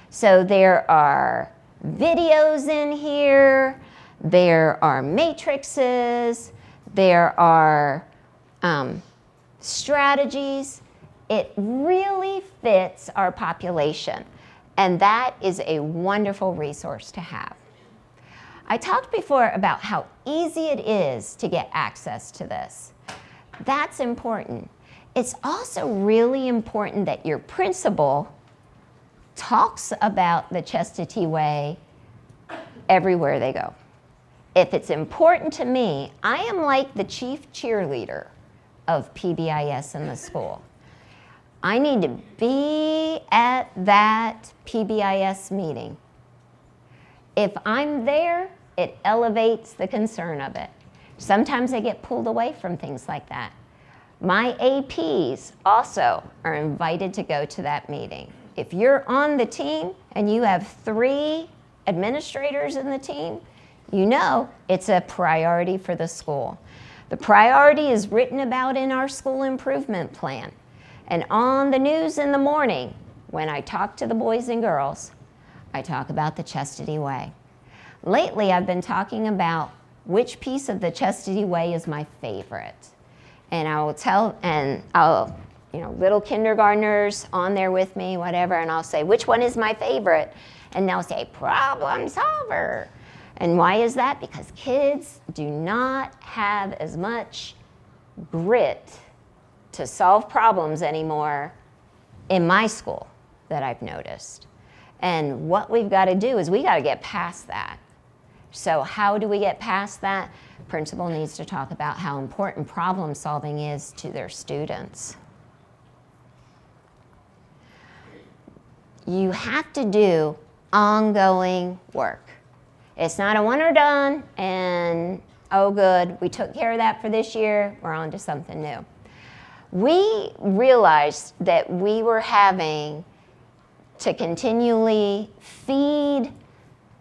So there are videos in here, there are matrices, there are strategies. It really fits our population, and that is a wonderful resource to have. I talked before about how easy it is to get access to this. That's important. It's also really important that your principal talks about the Chastity Way everywhere they go. If it's important to me, I am like the chief cheerleader of PBIS in the school. I need to be at that PBIS meeting. If I'm there, it elevates the concern of it. Sometimes I get pulled away from things like that. My APs also are invited to go to that meeting. If you're on the team and you have 3 administrators in the team, you know it's a priority for the school. The priority is written about in our school improvement plan. And on the news in the morning, when I talk to the boys and girls, I talk about the Chastity Way. Lately, I've been talking about which piece of the Chastity Way is my favorite. And I will tell, and I'll, little kindergartners on there with me, whatever, and I'll say, which one is my favorite? And they'll say, problem solver. And why is that? Because kids do not have as much grit to solve problems anymore in my school that I've noticed. And what we've got to do is we got to get past that. So how do we get past that? Principal needs to talk about how important problem solving is to their students. You have to do ongoing work. It's not a one or done and, oh good, we took care of that for this year, we're on to something new. We realized that we were having to continually feed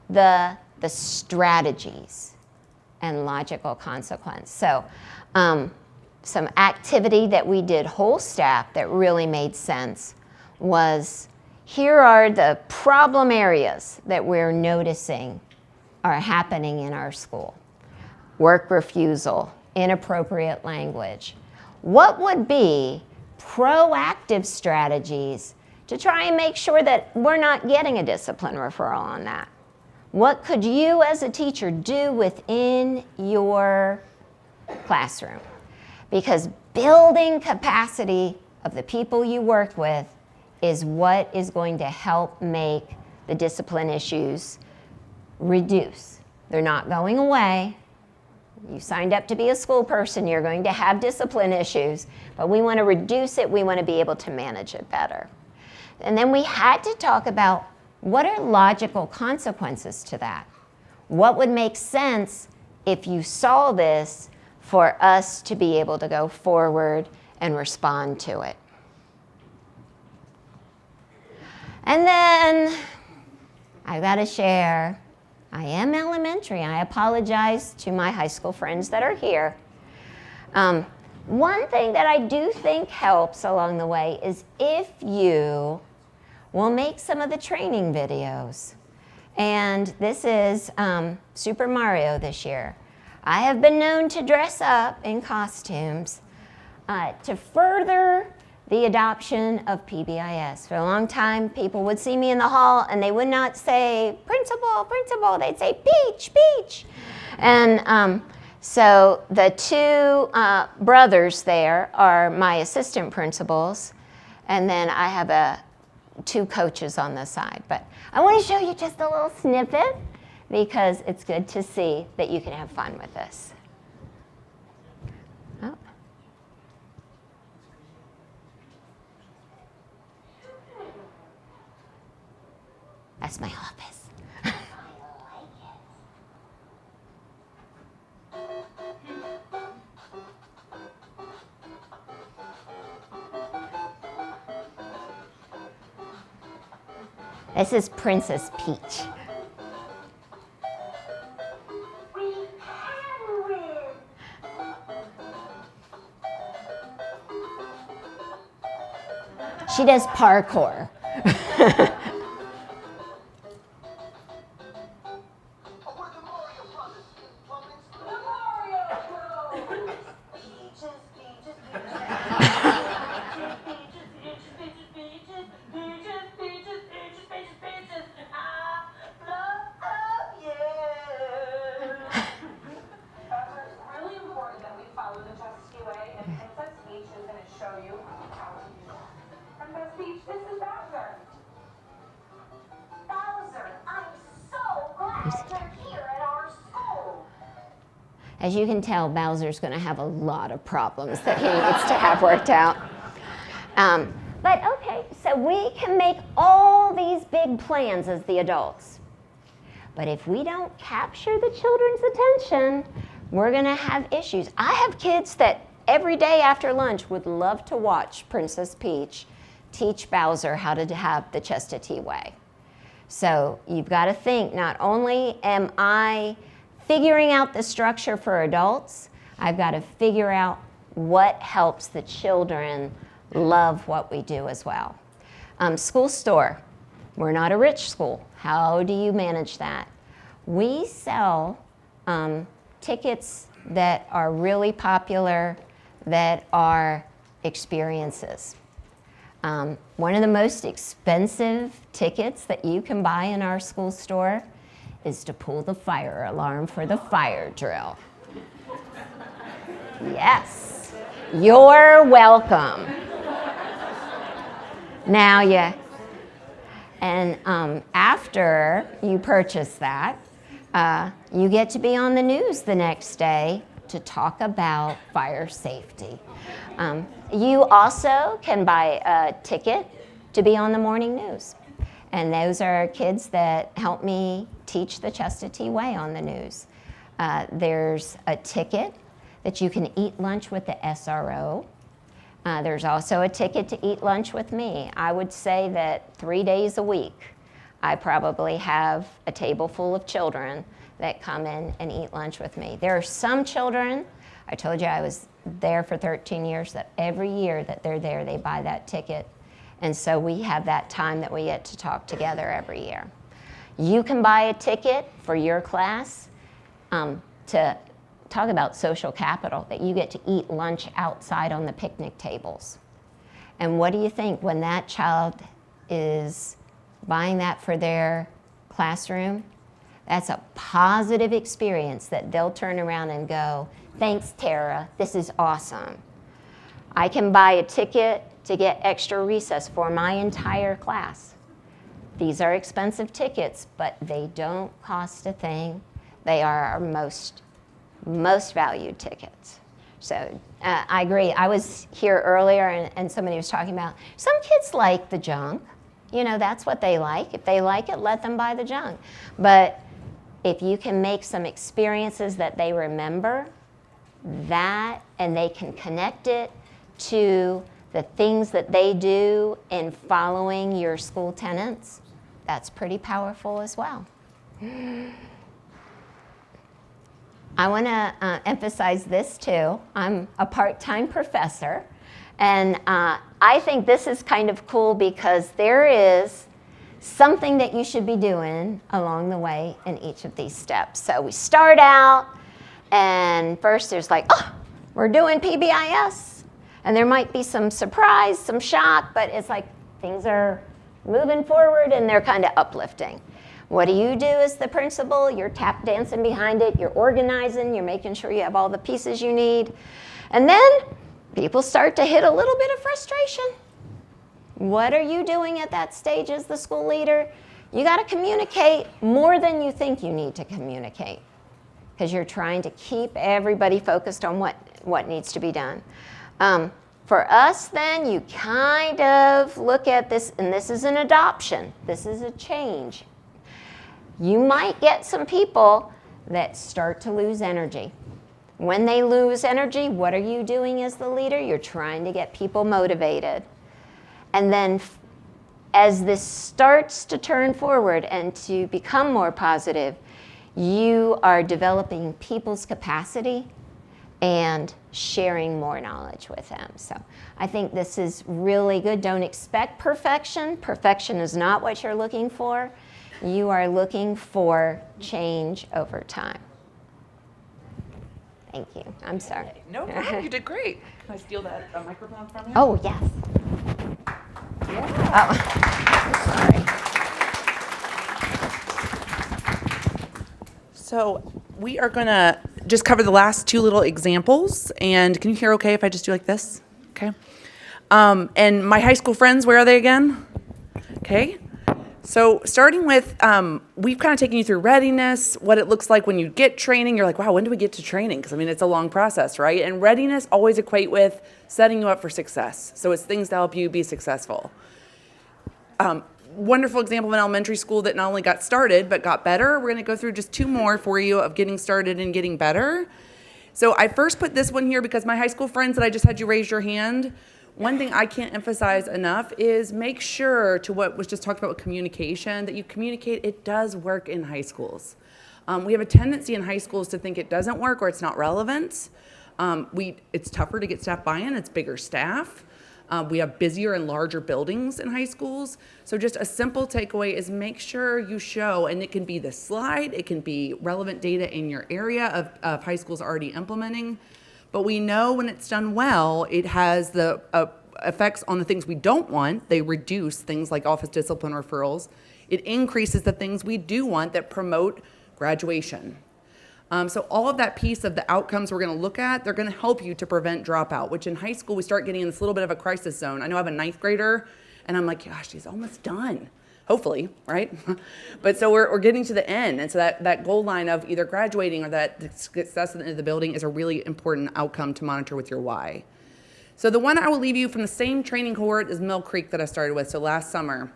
the strategies and logical consequence. So some activity that we did whole staff that really made sense was, here are the problem areas that we're noticing are happening in our school. Work refusal, inappropriate language. What would be proactive strategies to try and make sure that we're not getting a discipline referral on that? What could you as a teacher do within your classroom? Because building capacity of the people you work with is what is going to help make the discipline issues reduce. They're not going away. You signed up to be a school person, you're going to have discipline issues, but we want to reduce it, we want to be able to manage it better. And then we had to talk about what are logical consequences to that? What would make sense if you saw this for us to be able to go forward and respond to it. And then I got to share, I am elementary. I apologize to my high school friends that are here. One thing that I do think helps along the way is if you will make some of the training videos. And this is Super Mario this year. I have been known to dress up in costumes to further the adoption of PBIS. For a long time, people would see me in the hall and they would not say, principal, principal, they'd say, Peach, Peach. And so the two brothers there are my assistant principals, and then I have two coaches on the side. But I want to show you just a little snippet because it's good to see that you can have fun with this. Oh. That's my office. This is Princess Peach. She does parkour. As you can tell, Bowser's going to have a lot of problems that he needs to have worked out. But okay, so we can make all these big plans as the adults. But if we don't capture the children's attention, we're going to have issues. I have kids that every day after lunch would love to watch Princess Peach teach Bowser how to have the chest-to-tea way. So you've got to think, not only am I figuring out the structure for adults, I've got to figure out what helps the children love what we do as well. School store. We're not a rich school. How do you manage that? We sell tickets that are really popular, that are experiences. One of the most expensive tickets that you can buy in our school store is to pull the fire alarm for the fire drill. Yes, you're welcome. Now, after you purchase that, you get to be on the news the next day to talk about fire safety. You also can buy a ticket to be on the morning news. And those are kids that help me teach the chest-to-tea way on the news. There's a ticket that you can eat lunch with the SRO. There's also a ticket to eat lunch with me. I would say that 3 days a week, I probably have a table full of children that come in and eat lunch with me. There are some children, I told you I was there for 13 years, that every year that they're there, they buy that ticket. And so we have that time that we get to talk together every year. You can buy a ticket for your class to talk about social capital, that you get to eat lunch outside on the picnic tables. And what do you think when that child is buying that for their classroom? That's a positive experience that they'll turn around and go, thanks, Tara, this is awesome. I can buy a ticket to get extra recess for my entire class. These are expensive tickets, but they don't cost a thing. They are our most valued tickets. So I agree. I was here earlier and somebody was talking about some kids like the junk. You know, that's what they like. If they like it, let them buy the junk. But if you can make some experiences that they remember, that, and they can connect it to the things that they do in following your school tenets, that's pretty powerful as well. I want to emphasize this too. I'm a part-time professor, and I think this is kind of cool because there is something that you should be doing along the way in each of these steps. So we start out, and first there's like, oh, we're doing PBIS. And there might be some surprise, some shock, but it's like things are moving forward and they're kind of uplifting. What do you do as the principal? You're tap dancing behind it, you're organizing, you're making sure you have all the pieces you need. And then people start to hit a little bit of frustration. What are you doing at that stage as the school leader? You got to communicate more than you think you need to communicate because you're trying to keep everybody focused on what needs to be done. For us then, you kind of look at this, and this is an adoption. This is a change. You might get some people that start to lose energy. When they lose energy, what are you doing as the leader? You're trying to get people motivated. And then as this starts to turn forward and to become more positive, you are developing people's capacity and sharing more knowledge with them. So I think this is really good. Don't expect perfection. Perfection is not what you're looking for. You are looking for change over time. Thank you. I'm sorry. No problem. You did great. Can I steal that microphone from you? Oh, yes. Yeah. Oh, sorry. So we are going to just cover the last two little examples. And can you hear okay if I just do like this? Okay. And my high school friends, where are they again? Okay. So starting with, we've kind of taken you through readiness, what it looks like when you get training. You're like, wow, when do we get to training? Because, I mean, it's a long process, right? And readiness always equate with setting you up for success. So it's things to help you be successful. Wonderful example of an elementary school that not only got started, but got better. We're going to go through just two more for you of getting started and getting better. So I first put this one here because my high school friends that I just had you raise your hand, one thing I can't emphasize enough is make sure to what was just talked about with communication, that you communicate. It does work in high schools. We have a tendency in high schools to think it doesn't work or it's not relevant. It's tougher to get staff buy-in. It's bigger staff. We have busier and larger buildings in high schools. So just a simple takeaway is make sure you show, and it can be the slide, it can be relevant data in your area of high schools already implementing. But we know when it's done well, it has the effects on the things we don't want. They reduce things like office discipline referrals. It increases the things we do want that promote graduation. So all of that piece of the outcomes we're going to look at, they're going to help you to prevent dropout, which in high school we start getting in this little bit of a crisis zone. I know I have a 9th grader, and I'm like, gosh, she's almost done. Hopefully, right? But so we're getting to the end, and so that goal line of either graduating or that success at the end of the building is a really important outcome to monitor with your why. So the one I will leave you from the same training cohort is Mill Creek that I started with, so last summer.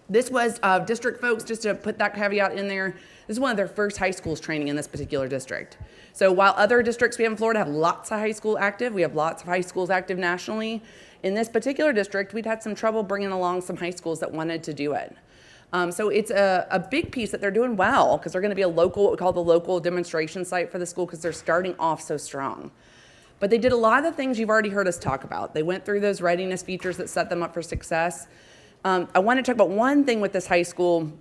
This was district folks, just to put that caveat in there, this is one of their first high schools training in this particular district. So while other districts we have in Florida have lots of high school active, we have lots of high schools active nationally, in this particular district, we'd had some trouble bringing along some high schools that wanted to do it. So it's a big piece that they're doing well because they're going to be a local, what we call the local demonstration site for the school because they're starting off so strong. But they did a lot of the things you've already heard us talk about. They went through those readiness features that set them up for success. I want to talk about one thing with this high school,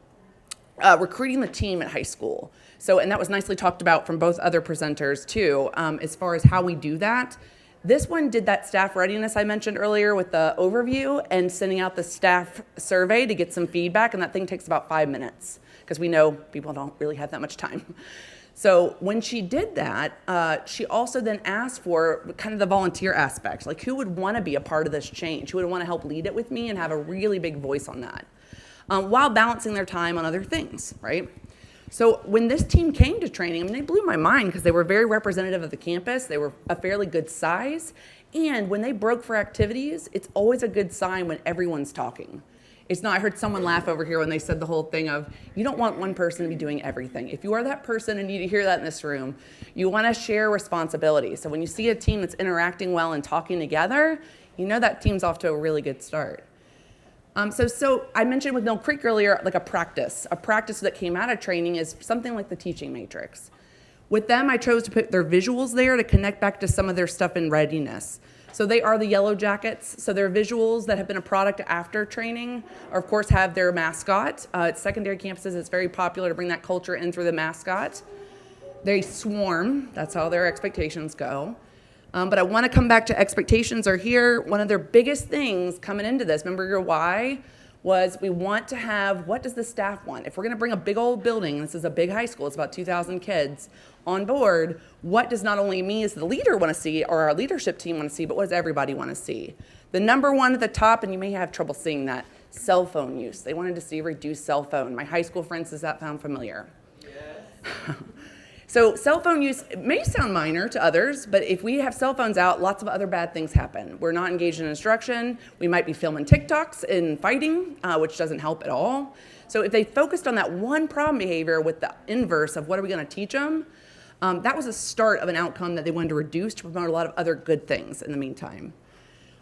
recruiting the team at high school. So, and that was nicely talked about from both other presenters too, as far as how we do that. This one did that staff readiness I mentioned earlier with the overview and sending out the staff survey to get some feedback, and that thing takes about 5 minutes because we know people don't really have that much time. So when she did that, she also then asked for kind of the volunteer aspect, like who would want to be a part of this change, who would want to help lead it with me and have a really big voice on that, while balancing their time on other things, right? So when this team came to training, I mean, they blew my mind because they were very representative of the campus. They were a fairly good size. And when they broke for activities, it's always a good sign when everyone's talking. It's not, I heard someone laugh over here when they said the whole thing of, you don't want one person to be doing everything. If you are that person, and you need to hear that in this room, you want to share responsibility. So when you see a team that's interacting well and talking together, you know that team's off to a really good start. So I mentioned with Mill Creek earlier, like a practice that came out of training is something like the teaching matrix. With them, I chose to put their visuals there to connect back to some of their stuff in readiness. So they are the yellow jackets. So they're visuals that have been a product after training, or of course have their mascot. At secondary campuses, it's very popular to bring that culture in through the mascot. They swarm, that's how their expectations go. But I want to come back to expectations are here. One of their biggest things coming into this, remember your why, was we want to have, what does the staff want? If we're going to bring a big old building, this is a big high school, it's about 2,000 kids on board, what does not only me as the leader want to see, or our leadership team want to see, but what does everybody want to see? The number one at the top, and you may have trouble seeing that, cell phone use. They wanted to see reduced cell phone. My high school friends, does that sound familiar? Yes. So cell phone use may sound minor to others, but if we have cell phones out, lots of other bad things happen. We're not engaged in instruction. We might be filming TikToks and fighting, which doesn't help at all. So if they focused on that one problem behavior with the inverse of what are we going to teach them, that was a start of an outcome that they wanted to reduce to promote a lot of other good things in the meantime.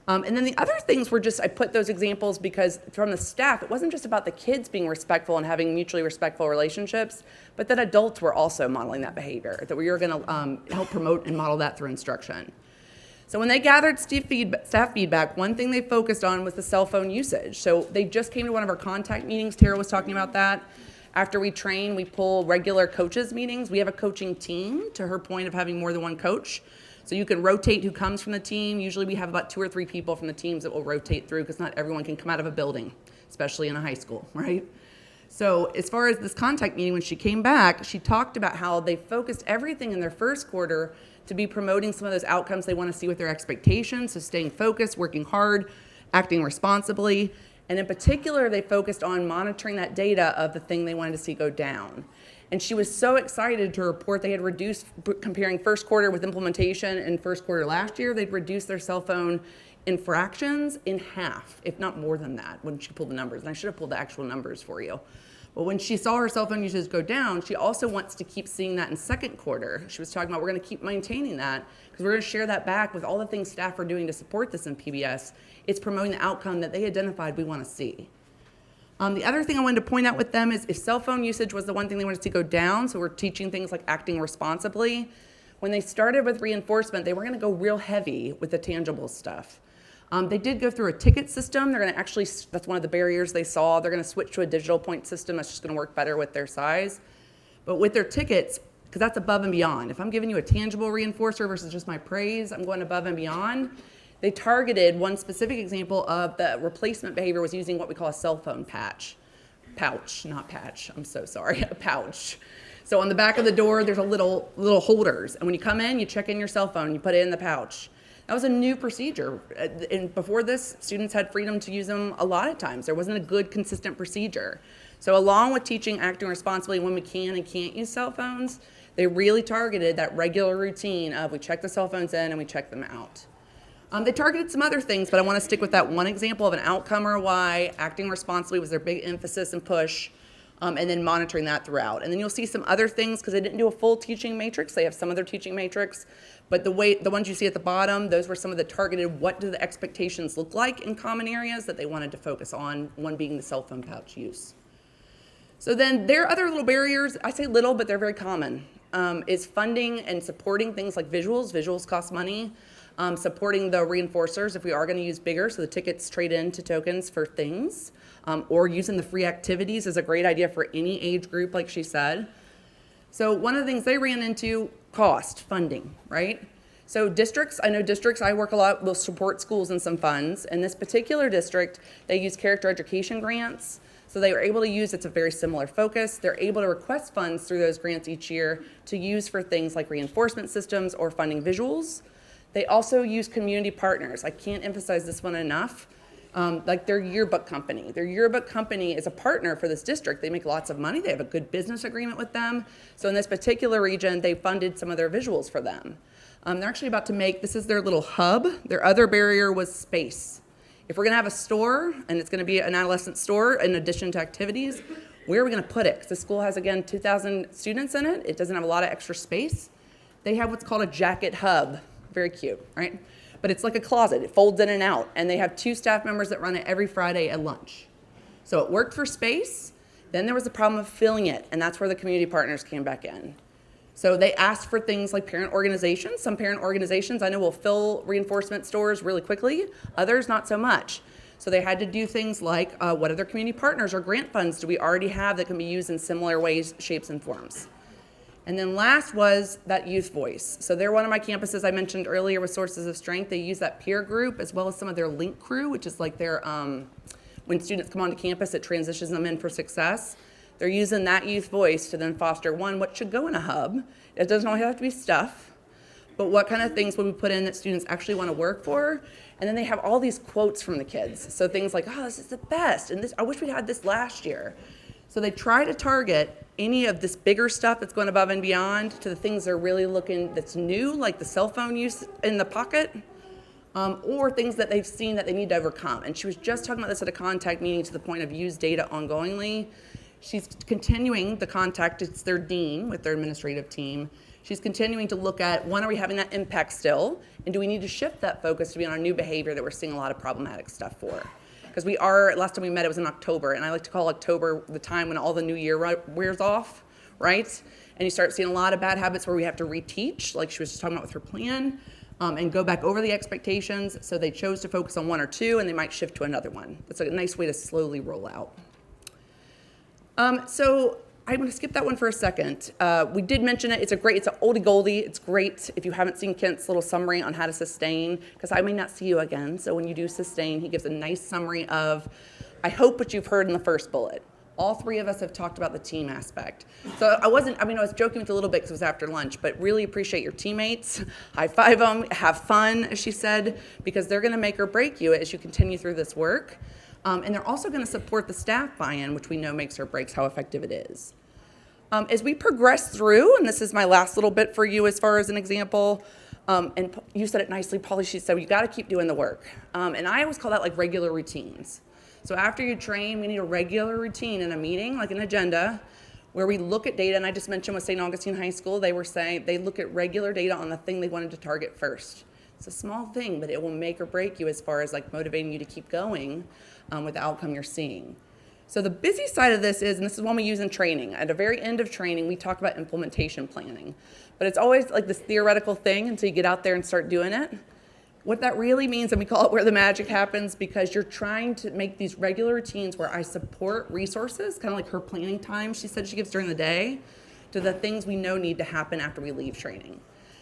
And then the other things were just, I put those examples because from the staff, it wasn't just about the kids being respectful and having mutually respectful relationships, but that adults were also modeling that behavior, that we were going to help promote and model that through instruction. So when they gathered staff feedback, one thing they focused on was the cell phone usage. So they just came to one of our contact meetings. Tara was talking about that. After we train, we pull regular coaches meetings. We have a coaching team, to her point of having more than one coach. So you can rotate who comes from the team. Usually we have about 2 or 3 people from the teams that will rotate through because not everyone can come out of a building, especially in a high school, right? So as far as this contact meeting, when she came back, she talked about how they focused everything in their first quarter to be promoting some of those outcomes they want to see with their expectations, so staying focused, working hard, acting responsibly. And in particular, they focused on monitoring that data of the thing they wanted to see go down. And she was so excited to report they had reduced, comparing first quarter with implementation and first quarter last year, they'd reduced their cell phone infractions in half, if not more than that, when she pulled the numbers. And I should have pulled the actual numbers for you. But when she saw her cell phone usage go down, she also wants to keep seeing that in second quarter. She was talking about we're going to keep maintaining that because we're going to share that back with all the things staff are doing to support this in PBIS. It's promoting the outcome that they identified we want to see. The other thing I wanted to point out with them is if cell phone usage was the one thing they wanted to see go down, so we're teaching things like acting responsibly, when they started with reinforcement, they were going to go real heavy with the tangible stuff. They did go through a ticket system. They're going to actually, that's one of the barriers they saw. They're going to switch to a digital point system that's just going to work better with their size. But with their tickets, because that's above and beyond. If I'm giving you a tangible reinforcer versus just my praise, I'm going above and beyond. They targeted one specific example of the replacement behavior was using what we call a cell phone pouch, not patch, I'm so sorry, a pouch. So on the back of the door, there's a little holders. And when you come in, you check in your cell phone, you put it in the pouch. That was a new procedure. And before this, students had freedom to use them a lot of times. There wasn't a good, consistent procedure. So along with teaching acting responsibly when we can and can't use cell phones, they really targeted that regular routine of we check the cell phones in and we check them out. They targeted some other things, but I want to stick with that one example of an outcome or a why. Acting responsibly was their big emphasis and push, and then monitoring that throughout. And then you'll see some other things, because they didn't do a full teaching matrix. They have some of their teaching matrix, but the ones you see at the bottom, those were some of the targeted, what do the expectations look like in common areas that they wanted to focus on, one being the cell phone pouch use. So then there are other little barriers, I say little, but they're very common, is funding and supporting things like visuals. Visuals cost money. Supporting the reinforcers if we are going to use bigger, so the tickets trade into tokens for things, or using the free activities is a great idea for any age group, like she said. So one of the things they ran into, cost, funding, right? So districts, I know districts, I work a lot, will support schools in some funds. In this particular district, they use character education grants. So they were able to use, it's a very similar focus, they're able to request funds through those grants each year to use for things like reinforcement systems or funding visuals. They also use community partners. I can't emphasize this one enough. Like their yearbook company. Their yearbook company is a partner for this district. They make lots of money. They have a good business agreement with them. So in this particular region, they funded some of their visuals for them. They're actually about to make, this is their little hub. Their other barrier was space. If we're gonna have a store, and it's gonna be an adolescent store in addition to activities, where are we gonna put it? Because the school has, again, 2,000 students in it. It doesn't have a lot of extra space. They have what's called a jacket hub. Very cute, right? But it's like a closet. It folds in and out. And they have 2 staff members that run it every Friday at lunch. So it worked for space. Then there was the problem of filling it, and that's where the community partners came back in. So they asked for things like parent organizations. Some parent organizations I know will fill reinforcement stores really quickly, others not so much. So they had to do things like what other community partners or grant funds do we already have that can be used in similar ways, shapes, and forms. And then last was that youth voice. So they're one of my campuses I mentioned earlier with Sources of Strength. They use that peer group as well as some of their link crew, which is like their, when students come onto campus, it transitions them in for success. They're using that youth voice to then foster, one, what should go in a hub. It doesn't always have to be stuff, but what kind of things would we put in that students actually want to work for? And then they have all these quotes from the kids. So things like, oh, this is the best, and this, I wish we'd had this last year. So they try to target any of this bigger stuff that's going above and beyond to the things they're really looking that's new, like the cell phone use in the pocket, or things that they've seen that they need to overcome. And she was just talking about this at a contact meeting to the point of use data ongoingly. She's continuing the contact, it's their dean with their administrative team. She's continuing to look at, one, are we having that impact still? And do we need to shift that focus to be on a new behavior that we're seeing a lot of problematic stuff for? Because we are, last time we met, it was in October, and I like to call October the time when all the new year wears off, right? And you start seeing a lot of bad habits where we have to reteach, like she was just talking about with her plan, and go back over the expectations. So they chose to focus on 1 or 2, and they might shift to another one. That's a nice way to slowly roll out. So I'm going to skip that one for a second. We did mention it. It's an oldie goldie. It's great if you haven't seen Kent's little summary on how to sustain, because I may not see you again. So when you do sustain, he gives a nice summary of, I hope, what you've heard in the first bullet. All 3 of us have talked about the team aspect. So I was joking with a little bit because it was after lunch, but really appreciate your teammates. High five them, have fun, as she said, because they're going to make or break you as you continue through this work. And they're also going to support the staff buy-in, which we know makes or breaks how effective it is. As we progress through, and this is my last little bit for you as far as an example, and you said it nicely, Polly, she said, you got to keep doing the work. And I always call that like regular routines. So after you train, we need a regular routine in a meeting, like an agenda, where we look at data. And I just mentioned with St. Augustine High School, they were saying they look at regular data on the thing they wanted to target first. It's a small thing, but it will make or break you as far as like motivating you to keep going with the outcome you're seeing. So the busy side of this is, and this is one we use in training, at the very end of training, we talk about implementation planning. But it's always like this theoretical thing until you get out there and start doing it. What that really means, and we call it where the magic happens, because you're trying to make these regular routines where I support resources, kind of like her planning time she said she gives during the day, to the things we know need to happen after we leave training.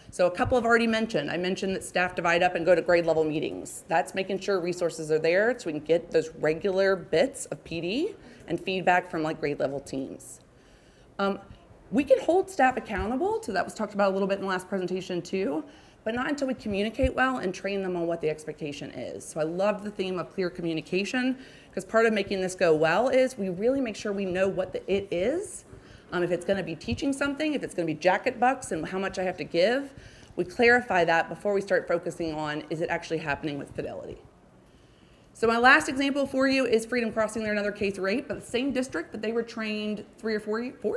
So a couple I've already mentioned. I mentioned that staff divide up and go to grade level meetings. That's making sure resources are there so we can get those regular bits of PD and feedback from like grade level teams. We can hold staff accountable, so that was talked about a little bit in the last presentation too, but not until we communicate well and train them on what the expectation is. So I love the theme of clear communication, because part of making this go well is we really make sure we know what the it is. If it's going to be teaching something, if it's going to be jacket bucks and how much I have to give, we clarify that before we start focusing on, is it actually happening with fidelity? So my last example for you is Freedom Crossing. They're another K-8, but the same district, but they were trained 4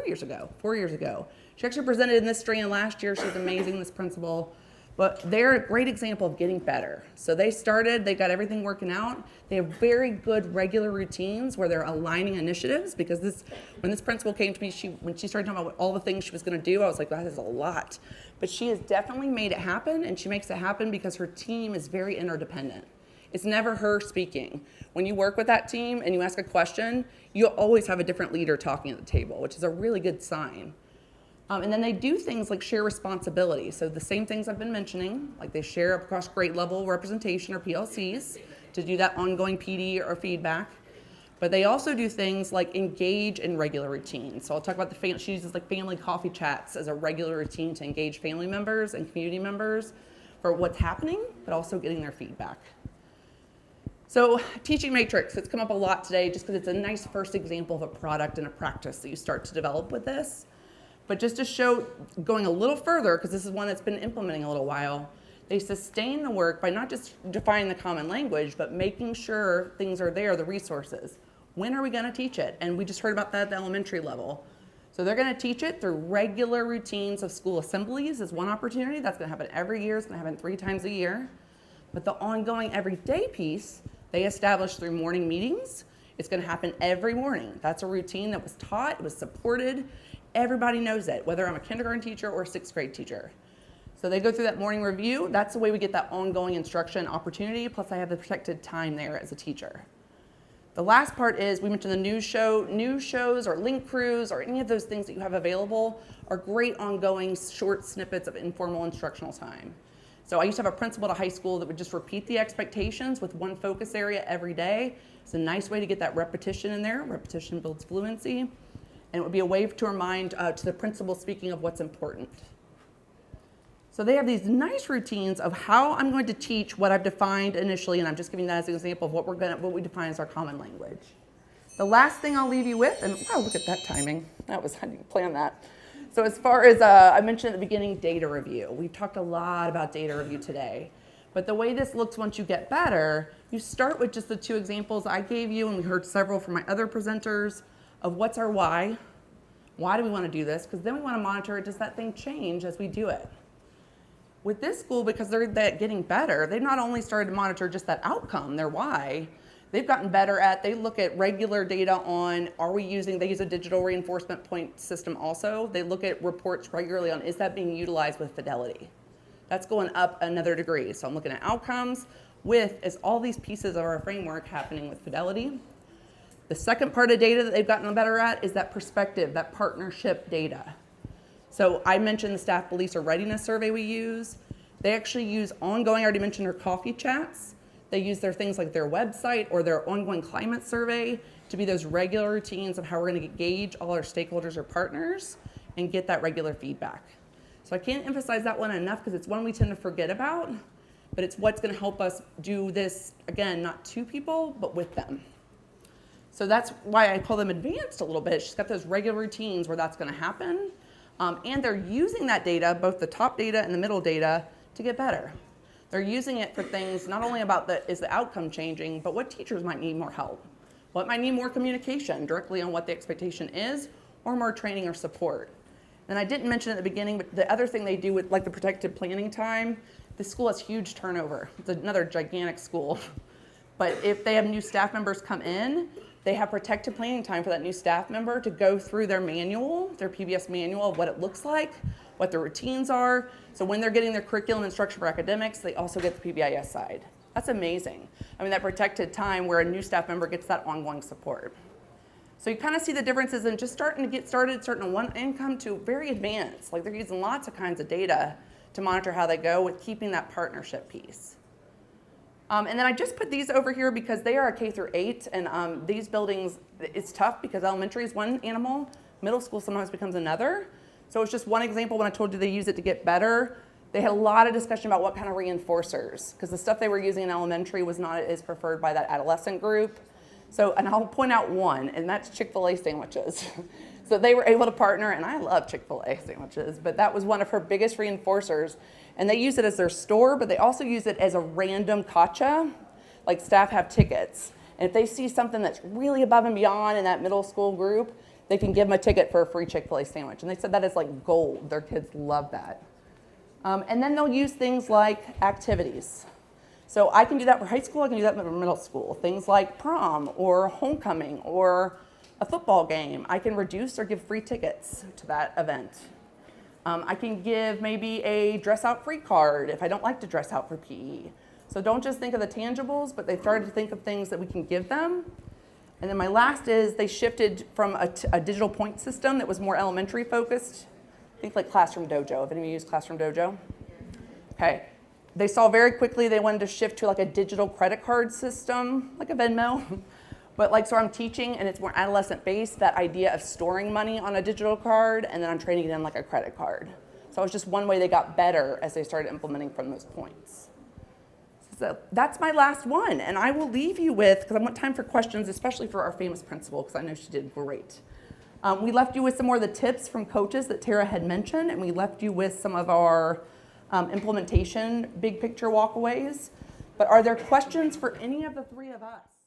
years ago. She actually presented in this strand last year. She's amazing, this principal. But they're a great example of getting better. So they got everything working out. They have very good regular routines where they're aligning initiatives, because when this principal came to me, when she started talking about all the things she was gonna do, I was like, that is a lot. But she has definitely made it happen, and she makes it happen because her team is very interdependent. It's never her speaking. When you work with that team and you ask a question, you'll always have a different leader talking at the table, which is a really good sign. And then they do things like share responsibility. So the same things I've been mentioning, like they share across grade level representation or PLCs to do that ongoing PD or feedback. But they also do things like engage in regular routines. So I'll talk about she uses like family coffee chats as a regular routine to engage family members and community members for what's happening, but also getting their feedback. So teaching matrix, it's come up a lot today just because it's a nice first example of a product and a practice that you start to develop with this. But just to show, going a little further, because this is one that's been implementing a little while, They sustain the work by not just defining the common language, but making sure things are there, the resources. When are we going to teach it? And we just heard about that at the elementary level. So they're going to teach it through regular routines of school assemblies is one opportunity. That's going to happen every year. It's going to happen 3 times a year. But the ongoing everyday piece, they establish through morning meetings. It's going to happen every morning. That's a routine that was taught, it was supported. Everybody knows it, whether I'm a kindergarten teacher or a 6th grade teacher. So they go through that morning review. That's the way we get that ongoing instruction opportunity. Plus I have the protected time there as a teacher. The last part is, we mentioned the news shows or link crews or any of those things that you have available are great ongoing short snippets of informal instructional time. So I used to have a principal at a high school that would just repeat the expectations with one focus area every day. It's a nice way to get that repetition in there. Repetition builds fluency. And it would be a way to remind to the principal speaking of what's important. So they have these nice routines of how I'm going to teach what I've defined initially, and I'm just giving that as an example of what we define as our common language. The last thing I'll leave you with, and wow, look at that timing. I didn't plan that. So as far as I mentioned at the beginning, data review. We've talked a lot about data review today. But the way this looks once you get better, you start with just the 2 examples I gave you, and we heard several from my other presenters, of what's our why. Why do we want to do this? Because then we want to monitor, does that thing change as we do it? With this school, because they're getting better, they've not only started to monitor just that outcome, their why, they've gotten better at, they look at regular data on, they use a digital reinforcement point system also. They look at reports regularly on, is that being utilized with fidelity? That's going up another degree. So I'm looking at outcomes is all these pieces of our framework happening with fidelity. The second part of data that they've gotten better at is that perspective, that partnership data. So I mentioned the staff beliefs or readiness survey we use. They actually use ongoing, I already mentioned their coffee chats. They use their things like their website or their ongoing climate survey to be those regular routines of how we're going to gauge all our stakeholders or partners and get that regular feedback. So I can't emphasize that one enough because it's one we tend to forget about, but it's what's going to help us do this, again, not to people, but with them. So that's why I call them advanced a little bit. She's got those regular routines where that's going to happen. And they're using that data, both the top data and the middle data, to get better. They're using it for things not only about is the outcome changing, but what teachers might need more help. What might need more communication directly on what the expectation is, or more training or support. And I didn't mention at the beginning, but the other thing they do with like the protected planning time, the school has huge turnover. It's another gigantic school. But if they have new staff members come in, they have protected planning time for that new staff member to go through their manual, their PBS manual of what it looks like, what their routines are. So when they're getting their curriculum instruction for academics, they also get the PBIS side. That's amazing. I mean, that protected time where a new staff member gets that ongoing support. So you kind of see the differences in just starting to get started on one income to very advanced. Like they're using lots of kinds of data to monitor how they go with keeping that partnership piece. And then I just put these over here because they are a K through 8, and these buildings, it's tough because elementary is one animal, middle school sometimes becomes another. So it's just one example when I told you they use it to get better. They had a lot of discussion about what kind of reinforcers, because the stuff they were using in elementary was not as preferred by that adolescent group. So, and I'll point out one, and that's Chick-fil-A sandwiches. So they were able to partner, and I love Chick-fil-A sandwiches, but that was one of her biggest reinforcers. And they use it as their store, but they also use it as a random gotcha. Like staff have tickets. And if they see something that's really above and beyond in that middle school group, they can give them a ticket for a free Chick-fil-A sandwich. And they said that is like gold. Their kids love that. And then they'll use things like activities. So I can do that for high school, I can do that for middle school. Things like prom or homecoming or a football game. I can reduce or give free tickets to that event. I can give maybe a dress out free card if I don't like to dress out for PE. So don't just think of the tangibles, but they started to think of things that we can give them. And then my last is they shifted from a digital point system that was more elementary focused. Think like Classroom Dojo. Have any of you used Classroom Dojo? Okay. They saw very quickly they wanted to shift to like a digital credit card system, like a Venmo. But like, so I'm teaching and it's more adolescent based, that idea of storing money on a digital card, and then I'm training it in like a credit card. So it was just one way they got better as they started implementing from those points. So that's my last one, and I will leave you with, because I want time for questions, especially for our famous principal, because I know she did great. We left you with some more of the tips from coaches that Tara had mentioned, and we left you with some of our implementation, big picture walkaways. But are there questions for any of the three of us?